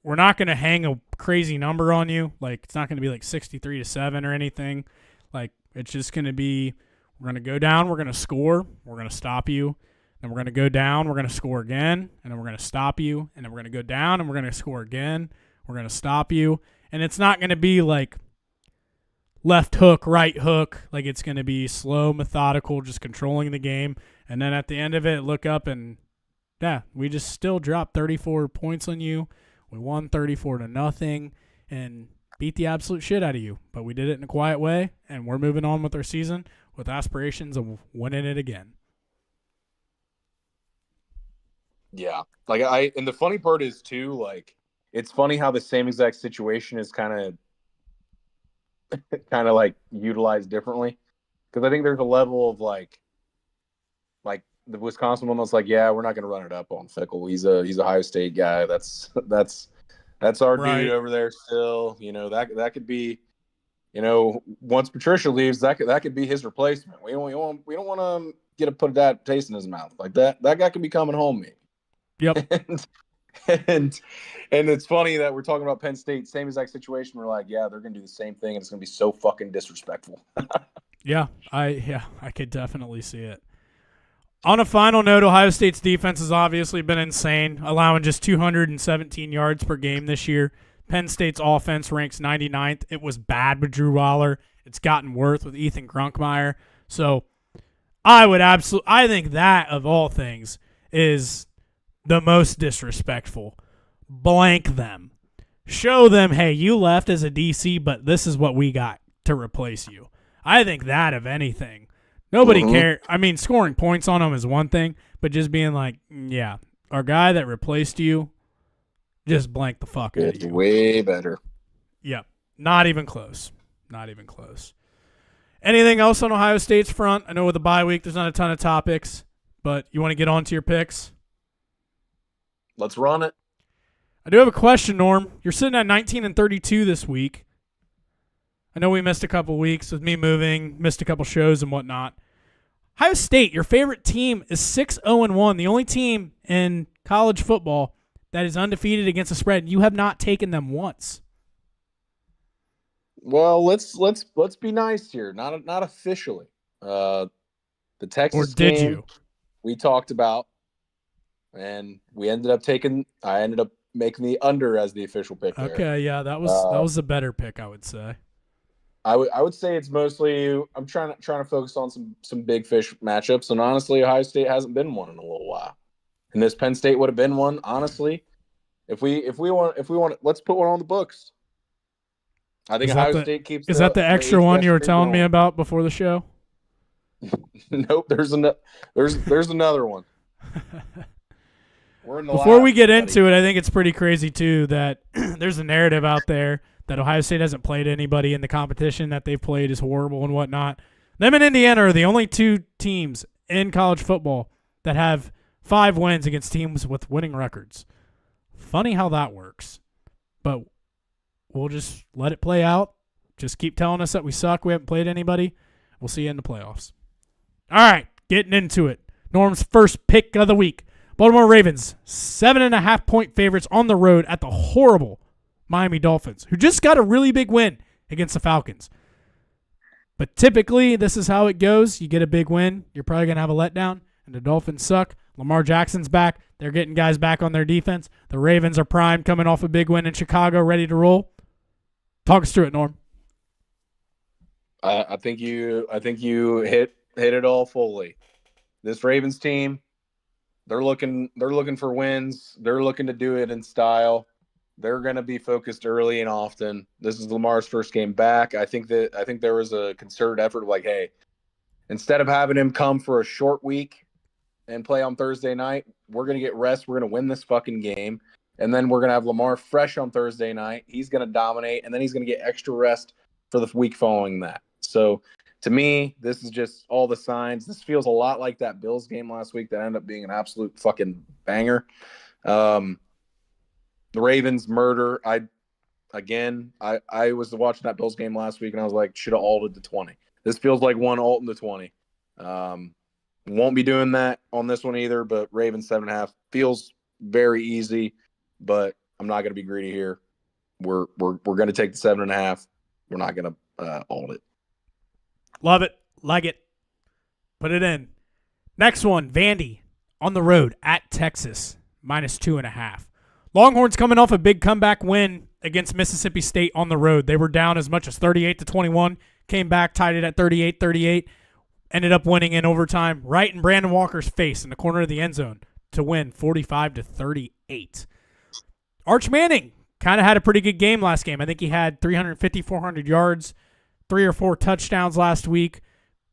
We're not going to hang a crazy number on you. Like, it's not going to be like 63-7 or anything. Like, it's just going to be, we're going to go down, we're going to score, we're going to stop you. Then we're going to go down, we're going to score again, and then we're going to stop you. And then we're going to go down, and we're going to score again. We're going to stop you. And it's not going to be like left hook, right hook. Like, it's going to be slow, methodical, just controlling the game. And then at the end of it, look up and, we just still dropped 34 points on you. We won 34-0 and beat the absolute shit out of you. But we did it in a quiet way, and we're moving on with our season with aspirations of winning it again. Yeah. And the funny part is, too, like, it's funny how the same exact situation is kind of like utilized differently. Because I think there's a level of like the Wisconsin one was like, yeah, we're not going to run it up on Fickle. He's a Ohio State guy. That's our dude over there still. That could be, once Patricia leaves, that could be his replacement. We don't want to put that taste in his mouth like that. That guy could be coming home. Yep. And it's funny that we're talking about Penn State, same exact situation. We're like, yeah, they're going to do the same thing, and it's going to be so fucking disrespectful. I could definitely see it. On a final note, Ohio State's defense has obviously been insane, allowing just 217 yards per game this year. Penn State's offense ranks 99th. It was bad with Drew Waller. It's gotten worse with Ethan Grunkmeyer. So I think that, of all things, is the most disrespectful. Blank them. Show them, hey, you left as a DC, but this is what we got to replace you. I think that, of anything. Nobody cares. I mean, scoring points on them is one thing, but just being like, yeah, our guy that replaced you just blanked the fuck out of It's you. way better. Yep. Not even close. Not even close. Anything else on Ohio State's front? I know with the bye week, there's not a ton of topics, but you want to get on to your picks? Let's run it. I do have a question, Norm. You're sitting at 19-32 this week. I know we missed a couple weeks with me moving, missed a couple shows and whatnot. Ohio State, your favorite team, is 6-0-1, the only team in college football that is undefeated against the spread. You have not taken them once. Well, let's be nice here. Not officially. The Texas Or did game you? we talked about, and I ended up making the under as the official pick there. Okay, yeah, that was a better pick, I would say. I would say it's mostly I'm trying to focus on some big fish matchups, and honestly, Ohio State hasn't been one in a little while, and this Penn State would have been one. Honestly, if we want, let's put one on the books. I think Ohio State keeps. Is that the extra one you were telling me about before the show? Nope, there's another one. We're in the Before we get buddy. into it, I think it's pretty crazy too that there's a narrative out there that Ohio State hasn't played anybody in the competition that they've played is horrible and whatnot. Them and Indiana are the only two teams in college football that have 5 wins against teams with winning records. Funny how that works. But we'll just let it play out. Just keep telling us that we suck. We haven't played anybody. We'll see you in the playoffs. All right, getting into it. Norm's first pick of the week. Baltimore Ravens, 7.5-point favorites on the road at the horrible Miami Dolphins, who just got a really big win against the Falcons. But typically, this is how it goes. You get a big win, you're probably going to have a letdown, and the Dolphins suck. Lamar Jackson's back. They're getting guys back on their defense. The Ravens are primed, coming off a big win in Chicago, ready to roll. Talk us through it, Norm. I think you hit it all fully. This Ravens team, they're looking for wins. They're looking to do it in style. They're going to be focused early and often. This is Lamar's first game back. I think there was a concerted effort of like, hey, instead of having him come for a short week and play on Thursday night, we're going to get rest. We're going to win this fucking game. And then we're going to have Lamar fresh on Thursday night. He's going to dominate, and then he's going to get extra rest for the week following that. So to me, this is just all the signs. This feels a lot like that Bills game last week that ended up being an absolute fucking banger. The Ravens murder. I was watching that Bills game last week, and I was like, should have alted to 20. This feels like one alt in the 20. Won't be doing that on this one either, but Ravens 7.5 feels very easy, but I'm not going to be greedy here. We're going to take the 7.5. We're not going to alt it. Love it. Like it. Put it in. Next one, Vandy on the road at Texas, -2.5. Longhorns coming off a big comeback win against Mississippi State on the road. They were down as much as 38-21, came back, tied it at 38-38, ended up winning in overtime right in Brandon Walker's face in the corner of the end zone to win 45-38. Arch Manning kind of had a pretty good game last game. I think he had 350, 400 yards, 3 or 4 touchdowns last week.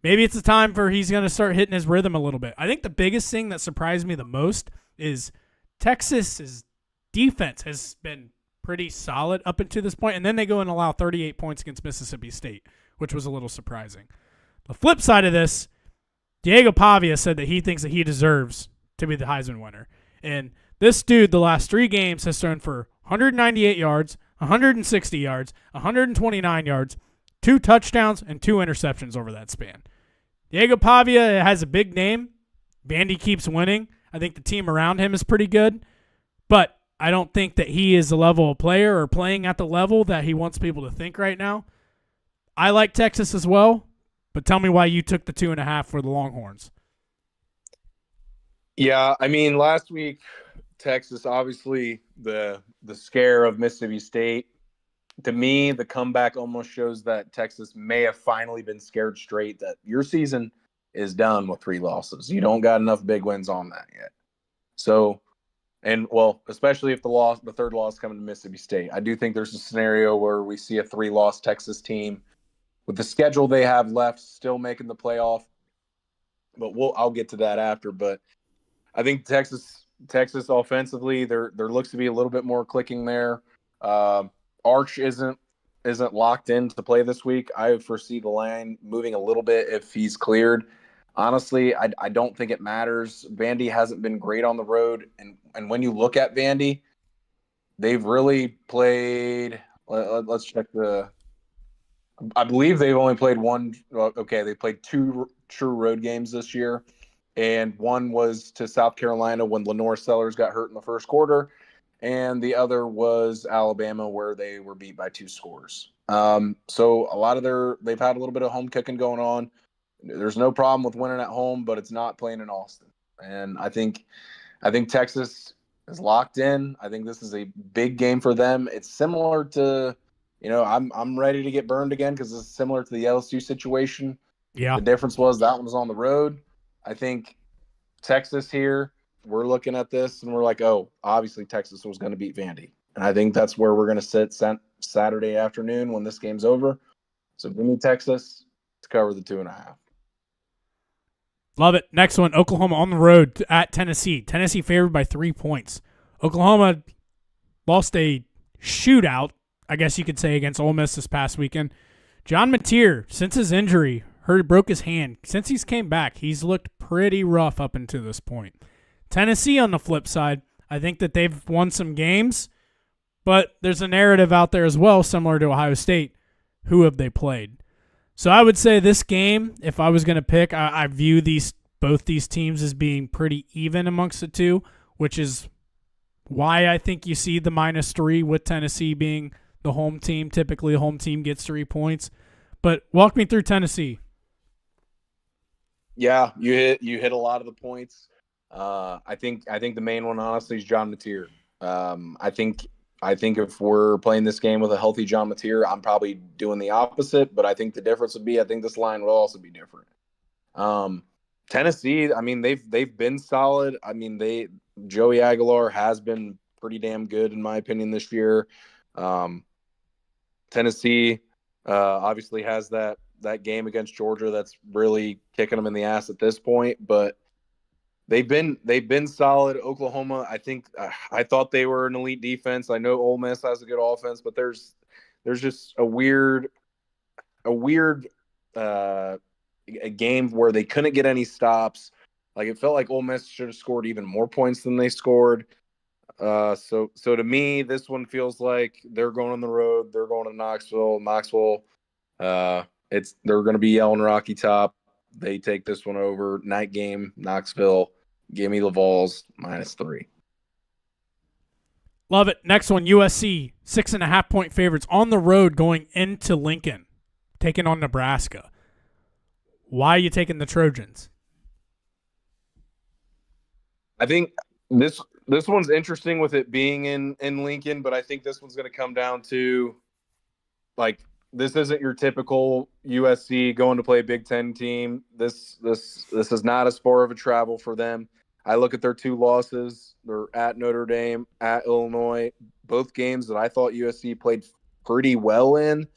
Maybe it's the time for he's going to start hitting his rhythm a little bit. I think the biggest thing that surprised me the most is Texas's defense has been pretty solid up until this point, and then they go and allow 38 points against Mississippi State, which was a little surprising. The flip side of this, Diego Pavia said that he thinks that he deserves to be the Heisman winner. And this dude, the last 3 games, has thrown for 198 yards, 160 yards, 129 yards, 2 touchdowns, and 2 interceptions over that span. Diego Pavia has a big name. Vandy keeps winning. I think the team around him is pretty good. But I don't think that he is the level of player or playing at the level that he wants people to think right now. I like Texas as well, but tell me why you took the 2.5 for the Longhorns. Yeah, I mean, last week, Texas, obviously the scare of Mississippi State. To me, the comeback almost shows that Texas may have finally been scared straight, that your season is done with 3 losses. You don't got enough big wins on that yet. So, and well, especially if the third loss coming to Mississippi State. I do think there's a scenario where we see a 3-loss Texas team with the schedule they have left still making the playoff. But I'll get to that after. But I think Texas Texas offensively, there looks to be a little bit more clicking there. Arch isn't locked in to play this week. I foresee the line moving a little bit if he's cleared. Honestly, I don't think it matters. Vandy hasn't been great on the road, and when you look at Vandy, they've really played. Let's check the. I believe they've only played one. Okay, they played two true road games this year, and one was to South Carolina when Lenore Sellers got hurt in the first quarter, and the other was Alabama where they were beat by 2 scores. So a lot of they've had a little bit of home cooking going on. There's no problem with winning at home, but it's not playing in Austin, and I think Texas is locked in. I think this is a big game for them. It's similar to. I'm ready to get burned again because it's similar to the LSU situation. Yeah. The difference was that one was on the road. I think Texas here, we're looking at this and we're like, oh, obviously Texas was going to beat Vandy. And I think that's where we're going to sit Saturday afternoon when this game's over. So give me Texas to cover the 2.5. Love it. Next one, Oklahoma on the road at Tennessee. Tennessee favored by 3 points. Oklahoma lost a shootout, I guess you could say, against Ole Miss this past weekend. John Mateer, since his injury, broke his hand. Since he's came back, he's looked pretty rough up until this point. Tennessee, on the flip side, I think that they've won some games, but there's a narrative out there as well, similar to Ohio State. Who have they played? So I would say this game, if I was going to pick, I view both these teams as being pretty even amongst the two, which is why I think you see the -3 with Tennessee being the home team. Typically, a home team gets 3 points. But walk me through Tennessee. Yeah, you hit a lot of the points. I think the main one, honestly, is John Mateer. I think if we're playing this game with a healthy John Mateer, I'm probably doing the opposite. But I think the difference would be, I think this line will also be different. Tennessee, I mean, they've been solid. I mean, Joey Aguilar has been pretty damn good in my opinion this year. Tennessee obviously has that game against Georgia that's really kicking them in the ass at this point, but they've been solid. Oklahoma, I think I thought they were an elite defense. I know Ole Miss has a good offense, but there's just a game where they couldn't get any stops. Like it felt like Ole Miss should have scored even more points than they scored. So to me, this one feels like they're going on the road. They're going to Knoxville. They're going to be yelling Rocky Top. They take this one over. Night game, Knoxville. Give me the Vols -3. Love it. Next one, USC, 6.5 point favorites on the road going into Lincoln, taking on Nebraska. Why are you taking the Trojans? I think this one's interesting with it being in Lincoln, but I think this one's going to come down to, like, this isn't your typical USC going to play a Big Ten team. This is not as far of a travel for them. I look at their 2 losses. They're at Notre Dame, at Illinois, both games that I thought USC played pretty well in.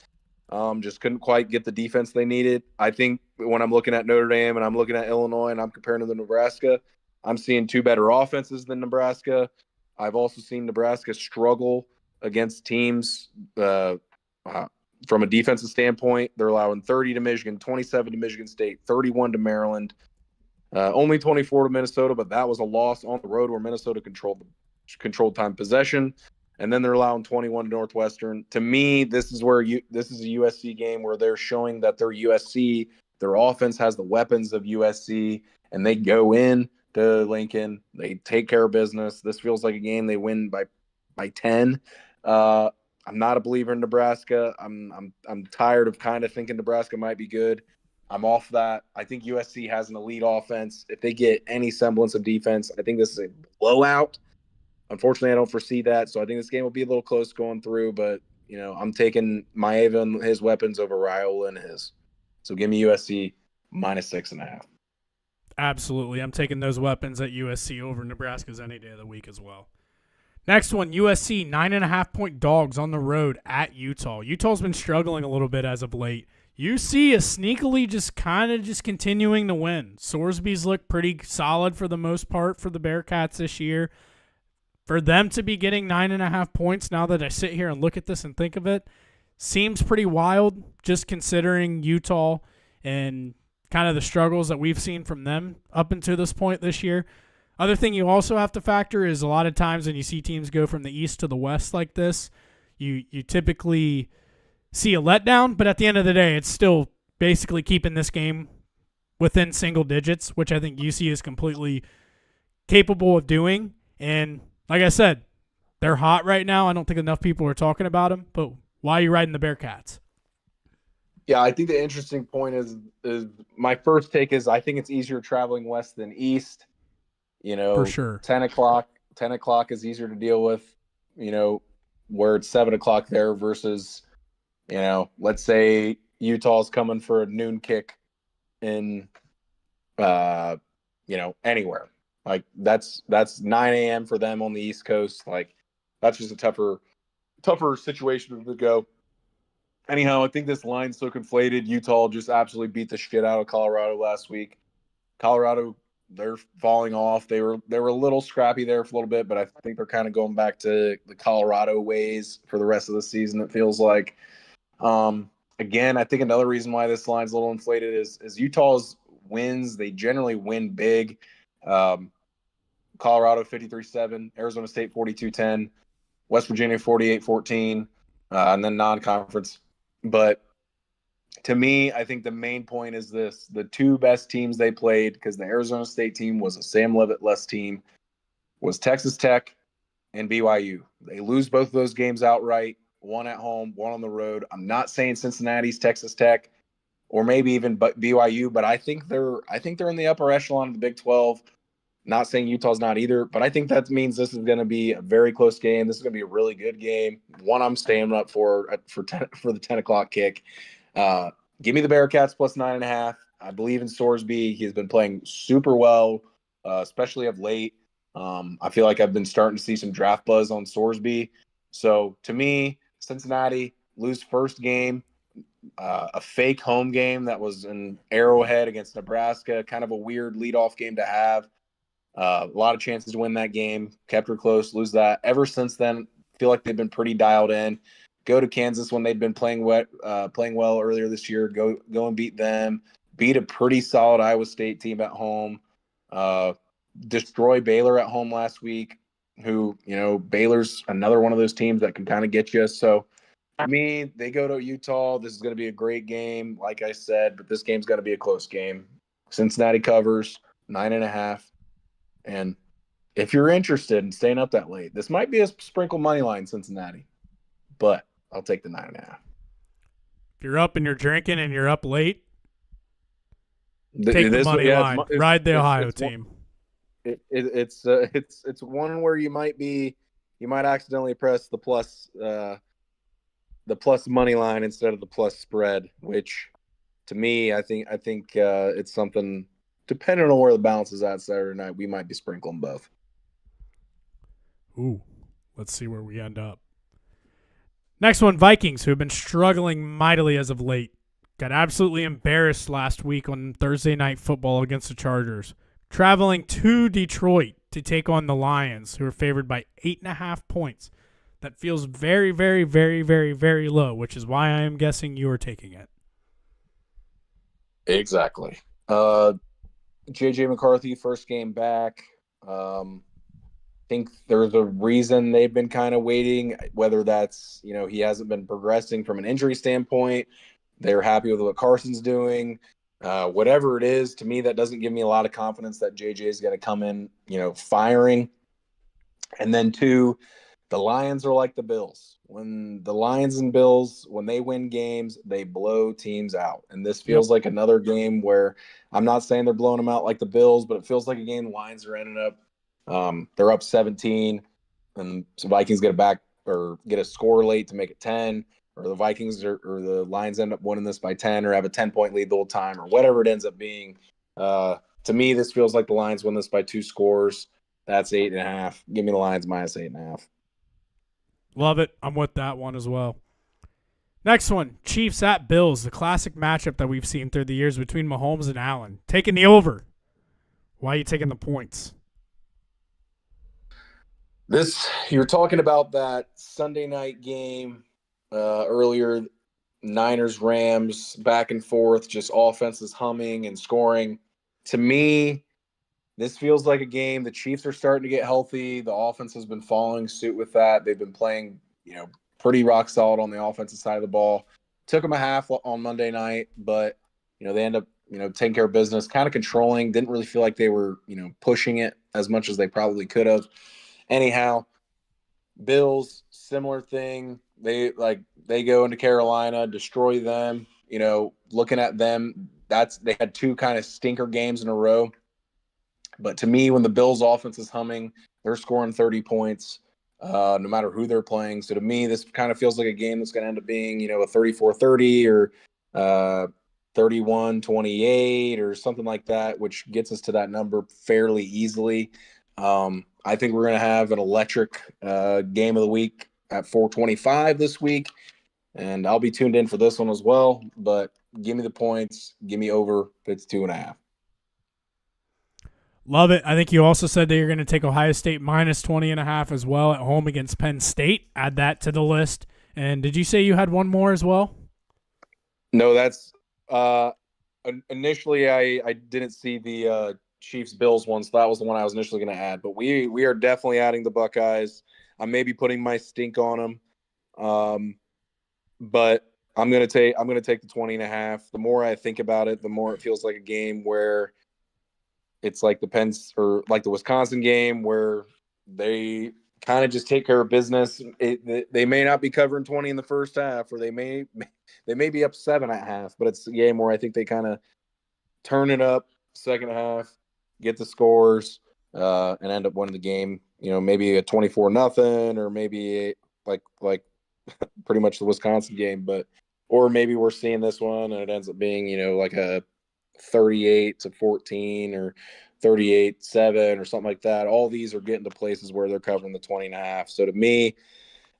Just couldn't quite get the defense they needed. I think when I'm looking at Notre Dame and I'm looking at Illinois and I'm comparing to the Nebraska, I'm seeing 2 better offenses than Nebraska. I've also seen Nebraska struggle against teams from a defensive standpoint. They're allowing 30 to Michigan, 27 to Michigan State, 31 to Maryland, only 24 to Minnesota, but that was a loss on the road where Minnesota controlled time possession. And then they're allowing 21 to Northwestern. To me, this is a USC game where they're showing that they're USC. Their offense has the weapons of USC, and they go in to Lincoln. They take care of business. This feels like a game they win by 10. I'm not a believer in Nebraska. I'm tired of kind of thinking Nebraska might be good. I'm off that. I think USC has an elite offense. If they get any semblance of defense, I think this is a blowout. Unfortunately, I don't foresee that. So I think this game will be a little close going through, but I'm taking Maeva and his weapons over Raiola and his. So give me USC -6.5. Absolutely. I'm taking those weapons at USC over Nebraska's any day of the week as well. Next one, USC, 9.5 point dogs on the road at Utah. Utah's been struggling a little bit as of late. UC is sneakily just kind of just continuing to win. Sorsby's looked pretty solid for the most part for the Bearcats this year. For them to be getting 9.5 points now that I sit here and look at this and think of it, seems pretty wild just considering Utah and kind of the struggles that we've seen from them up until this point this year. Other thing you also have to factor is a lot of times when you see teams go from the east to the west like this, you typically see a letdown, but at the end of the day, it's still basically keeping this game within single digits, which I think UC is completely capable of doing. And like I said, they're hot right now. I don't think enough people are talking about them, but why are you riding the Bearcats? Yeah, I think the interesting point is my first take is I think it's easier traveling west than east. For sure. 10 o'clock is easier to deal with, where it's 7 o'clock there versus, let's say Utah's coming for a noon kick in, anywhere. Like that's 9 a.m. for them on the East Coast. Like that's just a tougher situation to go. Anyhow, I think this line's so conflated. Utah just absolutely beat the shit out of Colorado last week. Colorado, they're falling off. They were a little scrappy there for a little bit, but I think they're kind of going back to the Colorado ways for the rest of the season, it feels like. Again, I think another reason why this line's a little inflated is Utah's wins. They generally win big. Colorado 53-7, Arizona State 42-10, West Virginia 48-14, and then non-conference. But to me, I think the main point is this. The two best teams they played, because the Arizona State team was a Sam Leavitt-less team, was Texas Tech and BYU. They lose both of those games outright, one at home, one on the road. I'm not saying Cincinnati's Texas Tech or maybe even BYU, but I think they're in the upper echelon of the Big 12. Not saying Utah's not either, but I think that means this is going to be a very close game. This is going to be a really good game. One I'm staying up for the 10 o'clock kick. Give me the Bearcats plus 9.5. I believe in Sorsby. He's been playing super well, especially of late. I feel like I've been starting to see some draft buzz on Sorsby. So to me, Cincinnati lose first game, a fake home game that was in Arrowhead against Nebraska, kind of a weird leadoff game to have. A lot of chances to win that game, kept her close, lose that. Ever since then, feel like they've been pretty dialed in. Go to Kansas when they'd been playing well earlier this year. Go and beat them. Beat a pretty solid Iowa State team at home. Destroy Baylor at home last week. Who Baylor's another one of those teams that can kind of get you. So, I mean, they go to Utah. This is going to be a great game, like I said, but this game's going to be a close game. Cincinnati covers 9.5. And if you're interested in staying up that late, this might be a sprinkle money line Cincinnati, but I'll take the 9.5. If you're up and you're drinking and you're up late, take the money line. Ride the Ohio team. It's one where you might accidentally press the plus money line instead of the plus spread, which to me I think it's something. Depending on where the balance is at Saturday night, we might be sprinkling both. Ooh, let's see where we end up. Next one, Vikings, who have been struggling mightily as of late. Got absolutely embarrassed last week on Thursday Night Football against the Chargers. Traveling to Detroit to take on the Lions, who are favored by 8.5 points. That feels very, very, very, very, very low, which is why I am guessing you are taking it. Exactly. J.J. McCarthy, first game back. Think there's a reason they've been kind of waiting, whether that's, he hasn't been progressing from an injury standpoint. They're happy with what Carson's doing. Whatever it is, to me, that doesn't give me a lot of confidence that J.J. is going to come in, firing. And then two, the Lions are like the Bills. When the Lions and Bills, when they win games, they blow teams out. And this feels like another game where I'm not saying they're blowing them out like the Bills, but it feels like a game the Lions are ending up. They're up 17, and so Vikings get a score late to make it 10, or the Vikings or the Lions end up winning this by 10 or have a 10-point lead the whole time or whatever it ends up being. To me, this feels like the Lions win this by 2 scores. That's 8.5. Give me the Lions minus 8.5. Love it. I'm with that one as well. Next one, Chiefs at Bills, the classic matchup that we've seen through the years between Mahomes and Allen. Taking the over. Why are you taking the points? You're talking about that Sunday night game earlier, Niners, Rams, back and forth, just offenses humming and scoring. To me, this feels like a game. The Chiefs are starting to get healthy. The offense has been following suit with that. They've been playing, pretty rock solid on the offensive side of the ball. Took them a half on Monday night, but, they end up, taking care of business, kind of controlling. Didn't really feel like they were, pushing it as much as they probably could have. Anyhow, Bills, similar thing. They go into Carolina, destroy them. Looking at them, they had two kind of stinker games in a row. But to me, when the Bills' offense is humming, they're scoring 30 points, no matter who they're playing. So to me, this kind of feels like a game that's going to end up being, a 34-30 or 31-28 or something like that, which gets us to that number fairly easily. I think we're going to have an electric game of the week at 4:25 this week, and I'll be tuned in for this one as well. But give me the points. Give me over. It's 2.5. Love it. I think you also said that you're going to take Ohio State minus 20.5 as well at home against Penn State. Add that to the list. And did you say you had one more as well? No, that's initially I didn't see the Chiefs Bills one, so that was the one I was initially going to add. But we are definitely adding the Buckeyes. I may be putting my stink on them, but I'm going to take the 20.5. The more I think about it, the more it feels like a game where it's like the Wisconsin game where they kind of just take care of business. They may not be covering 20 in the first half, or they may be up 7 at half, but it's a game where I think they kind of turn it up second half, get the scores, and end up winning the game. Maybe a 24-0, or maybe like pretty much the Wisconsin game, or maybe we're seeing this one and it ends up being like a 38-14 or 38-7 or something like that. All these are getting to places where they're covering the 20.5. So to me,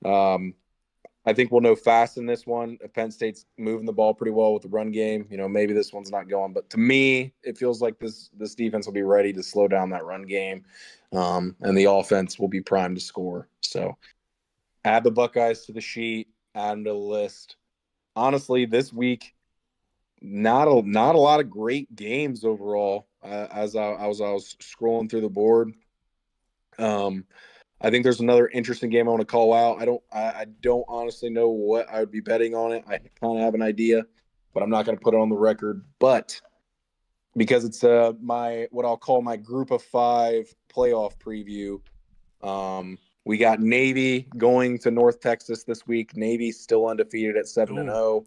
I think we'll know fast in this one. If Penn State's moving the ball pretty well with the run game, maybe this one's not going. But to me, it feels like this defense will be ready to slow down that run game, and the offense will be primed to score. So add the Buckeyes to the sheet, add them to the list. Honestly, this week, not a lot of great games overall. As I was scrolling through the board, I think there's another interesting game I want to call out. I don't honestly know what I would be betting on it. I kind of have an idea, but I'm not going to put it on the record. But because it's what I'll call my Group of 5 playoff preview, we got Navy going to North Texas this week. Navy's still undefeated at 7-0.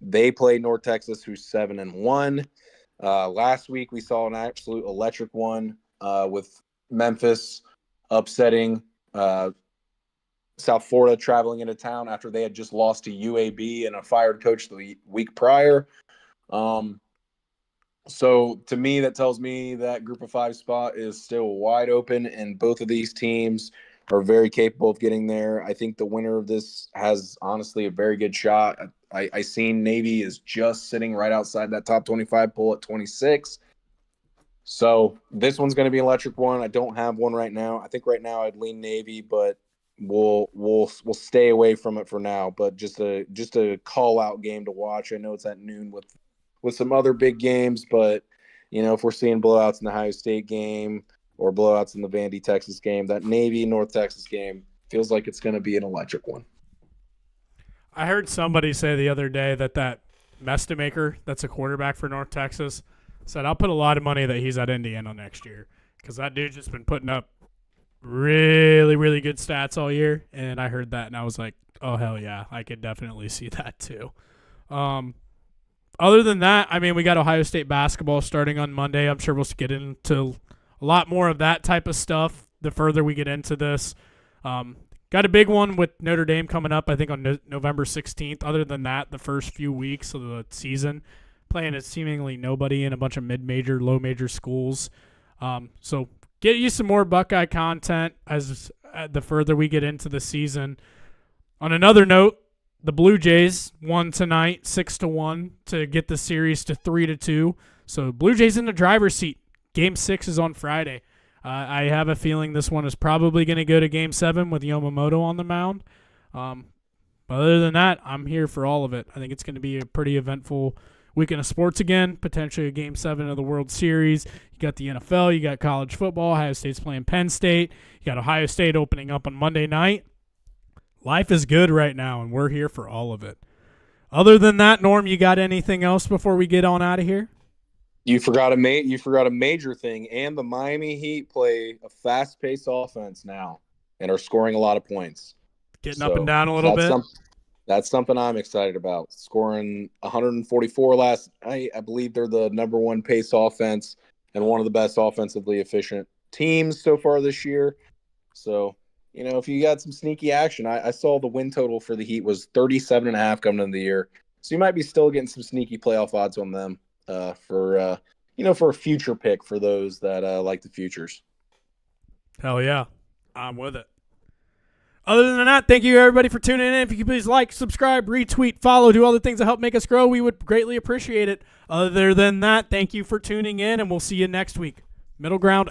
They played North Texas, who's 7-1. Last week we saw an absolute electric one with Memphis upsetting South Florida, traveling into town after they had just lost to UAB and a fired coach the week prior. So to me, that tells me that Group of 5 spot is still wide open, and both of these teams are very capable of getting there. I think the winner of this has honestly a very good shot. I seen Navy is just sitting right outside that top 25 poll at 26. So this one's going to be an electric one. I don't have one right now. I think right now I'd lean Navy, but we'll stay away from it for now. But just a call out game to watch. I know it's at noon with some other big games, but if we're seeing blowouts in the Ohio State game or blowouts in the Vandy Texas game, that Navy North Texas game feels like it's going to be an electric one. I heard somebody say the other day that Mestamaker, that's a quarterback for North Texas, said, I'll put a lot of money that he's at Indiana next year, because that dude's just been putting up really, really good stats all year. And I heard that, and I was like, oh, hell yeah, I could definitely see that too. Other than that, I mean, we got Ohio State basketball starting on Monday. I'm sure we'll get into a lot more of that type of stuff the further we get into this. Got a big one with Notre Dame coming up, I think, on November 16th. Other than that, the first few weeks of the season, playing at seemingly nobody in a bunch of mid-major, low-major schools. So get you some more Buckeye content as the further we get into the season. On another note, The Blue Jays won tonight 6-1 to get the series to 3-2. So Blue Jays in the driver's seat. Game 6 is on Friday. I have a feeling this one is probably going to go to Game 7 with Yamamoto on the mound. But other than that, I'm here for all of it. I think it's going to be a pretty eventful weekend of sports again, potentially a Game 7 of the World Series. You got the NFL, you got college football. Ohio State's playing Penn State. You got Ohio State opening up on Monday night. Life is good right now, and we're here for all of it. Other than that, Norm, you got anything else before we get on out of here? You forgot a major thing, and the Miami Heat play a fast-paced offense now and are scoring a lot of points. Getting up and down a little bit. That's something I'm excited about. Scoring 144 last night. I believe they're the number one pace offense and one of the best offensively efficient teams so far this year. So, if you got some sneaky action, I saw the win total for the Heat was 37.5 coming into the year. So you might be still getting some sneaky playoff odds on them for a future pick for those that like the futures. Hell yeah. I'm with it. Other than that, thank you everybody for tuning in. If you could please like, subscribe, retweet, follow, do all the things that help make us grow, we would greatly appreciate it. Other than that, thank you for tuning in, and we'll see you next week. Middle Ground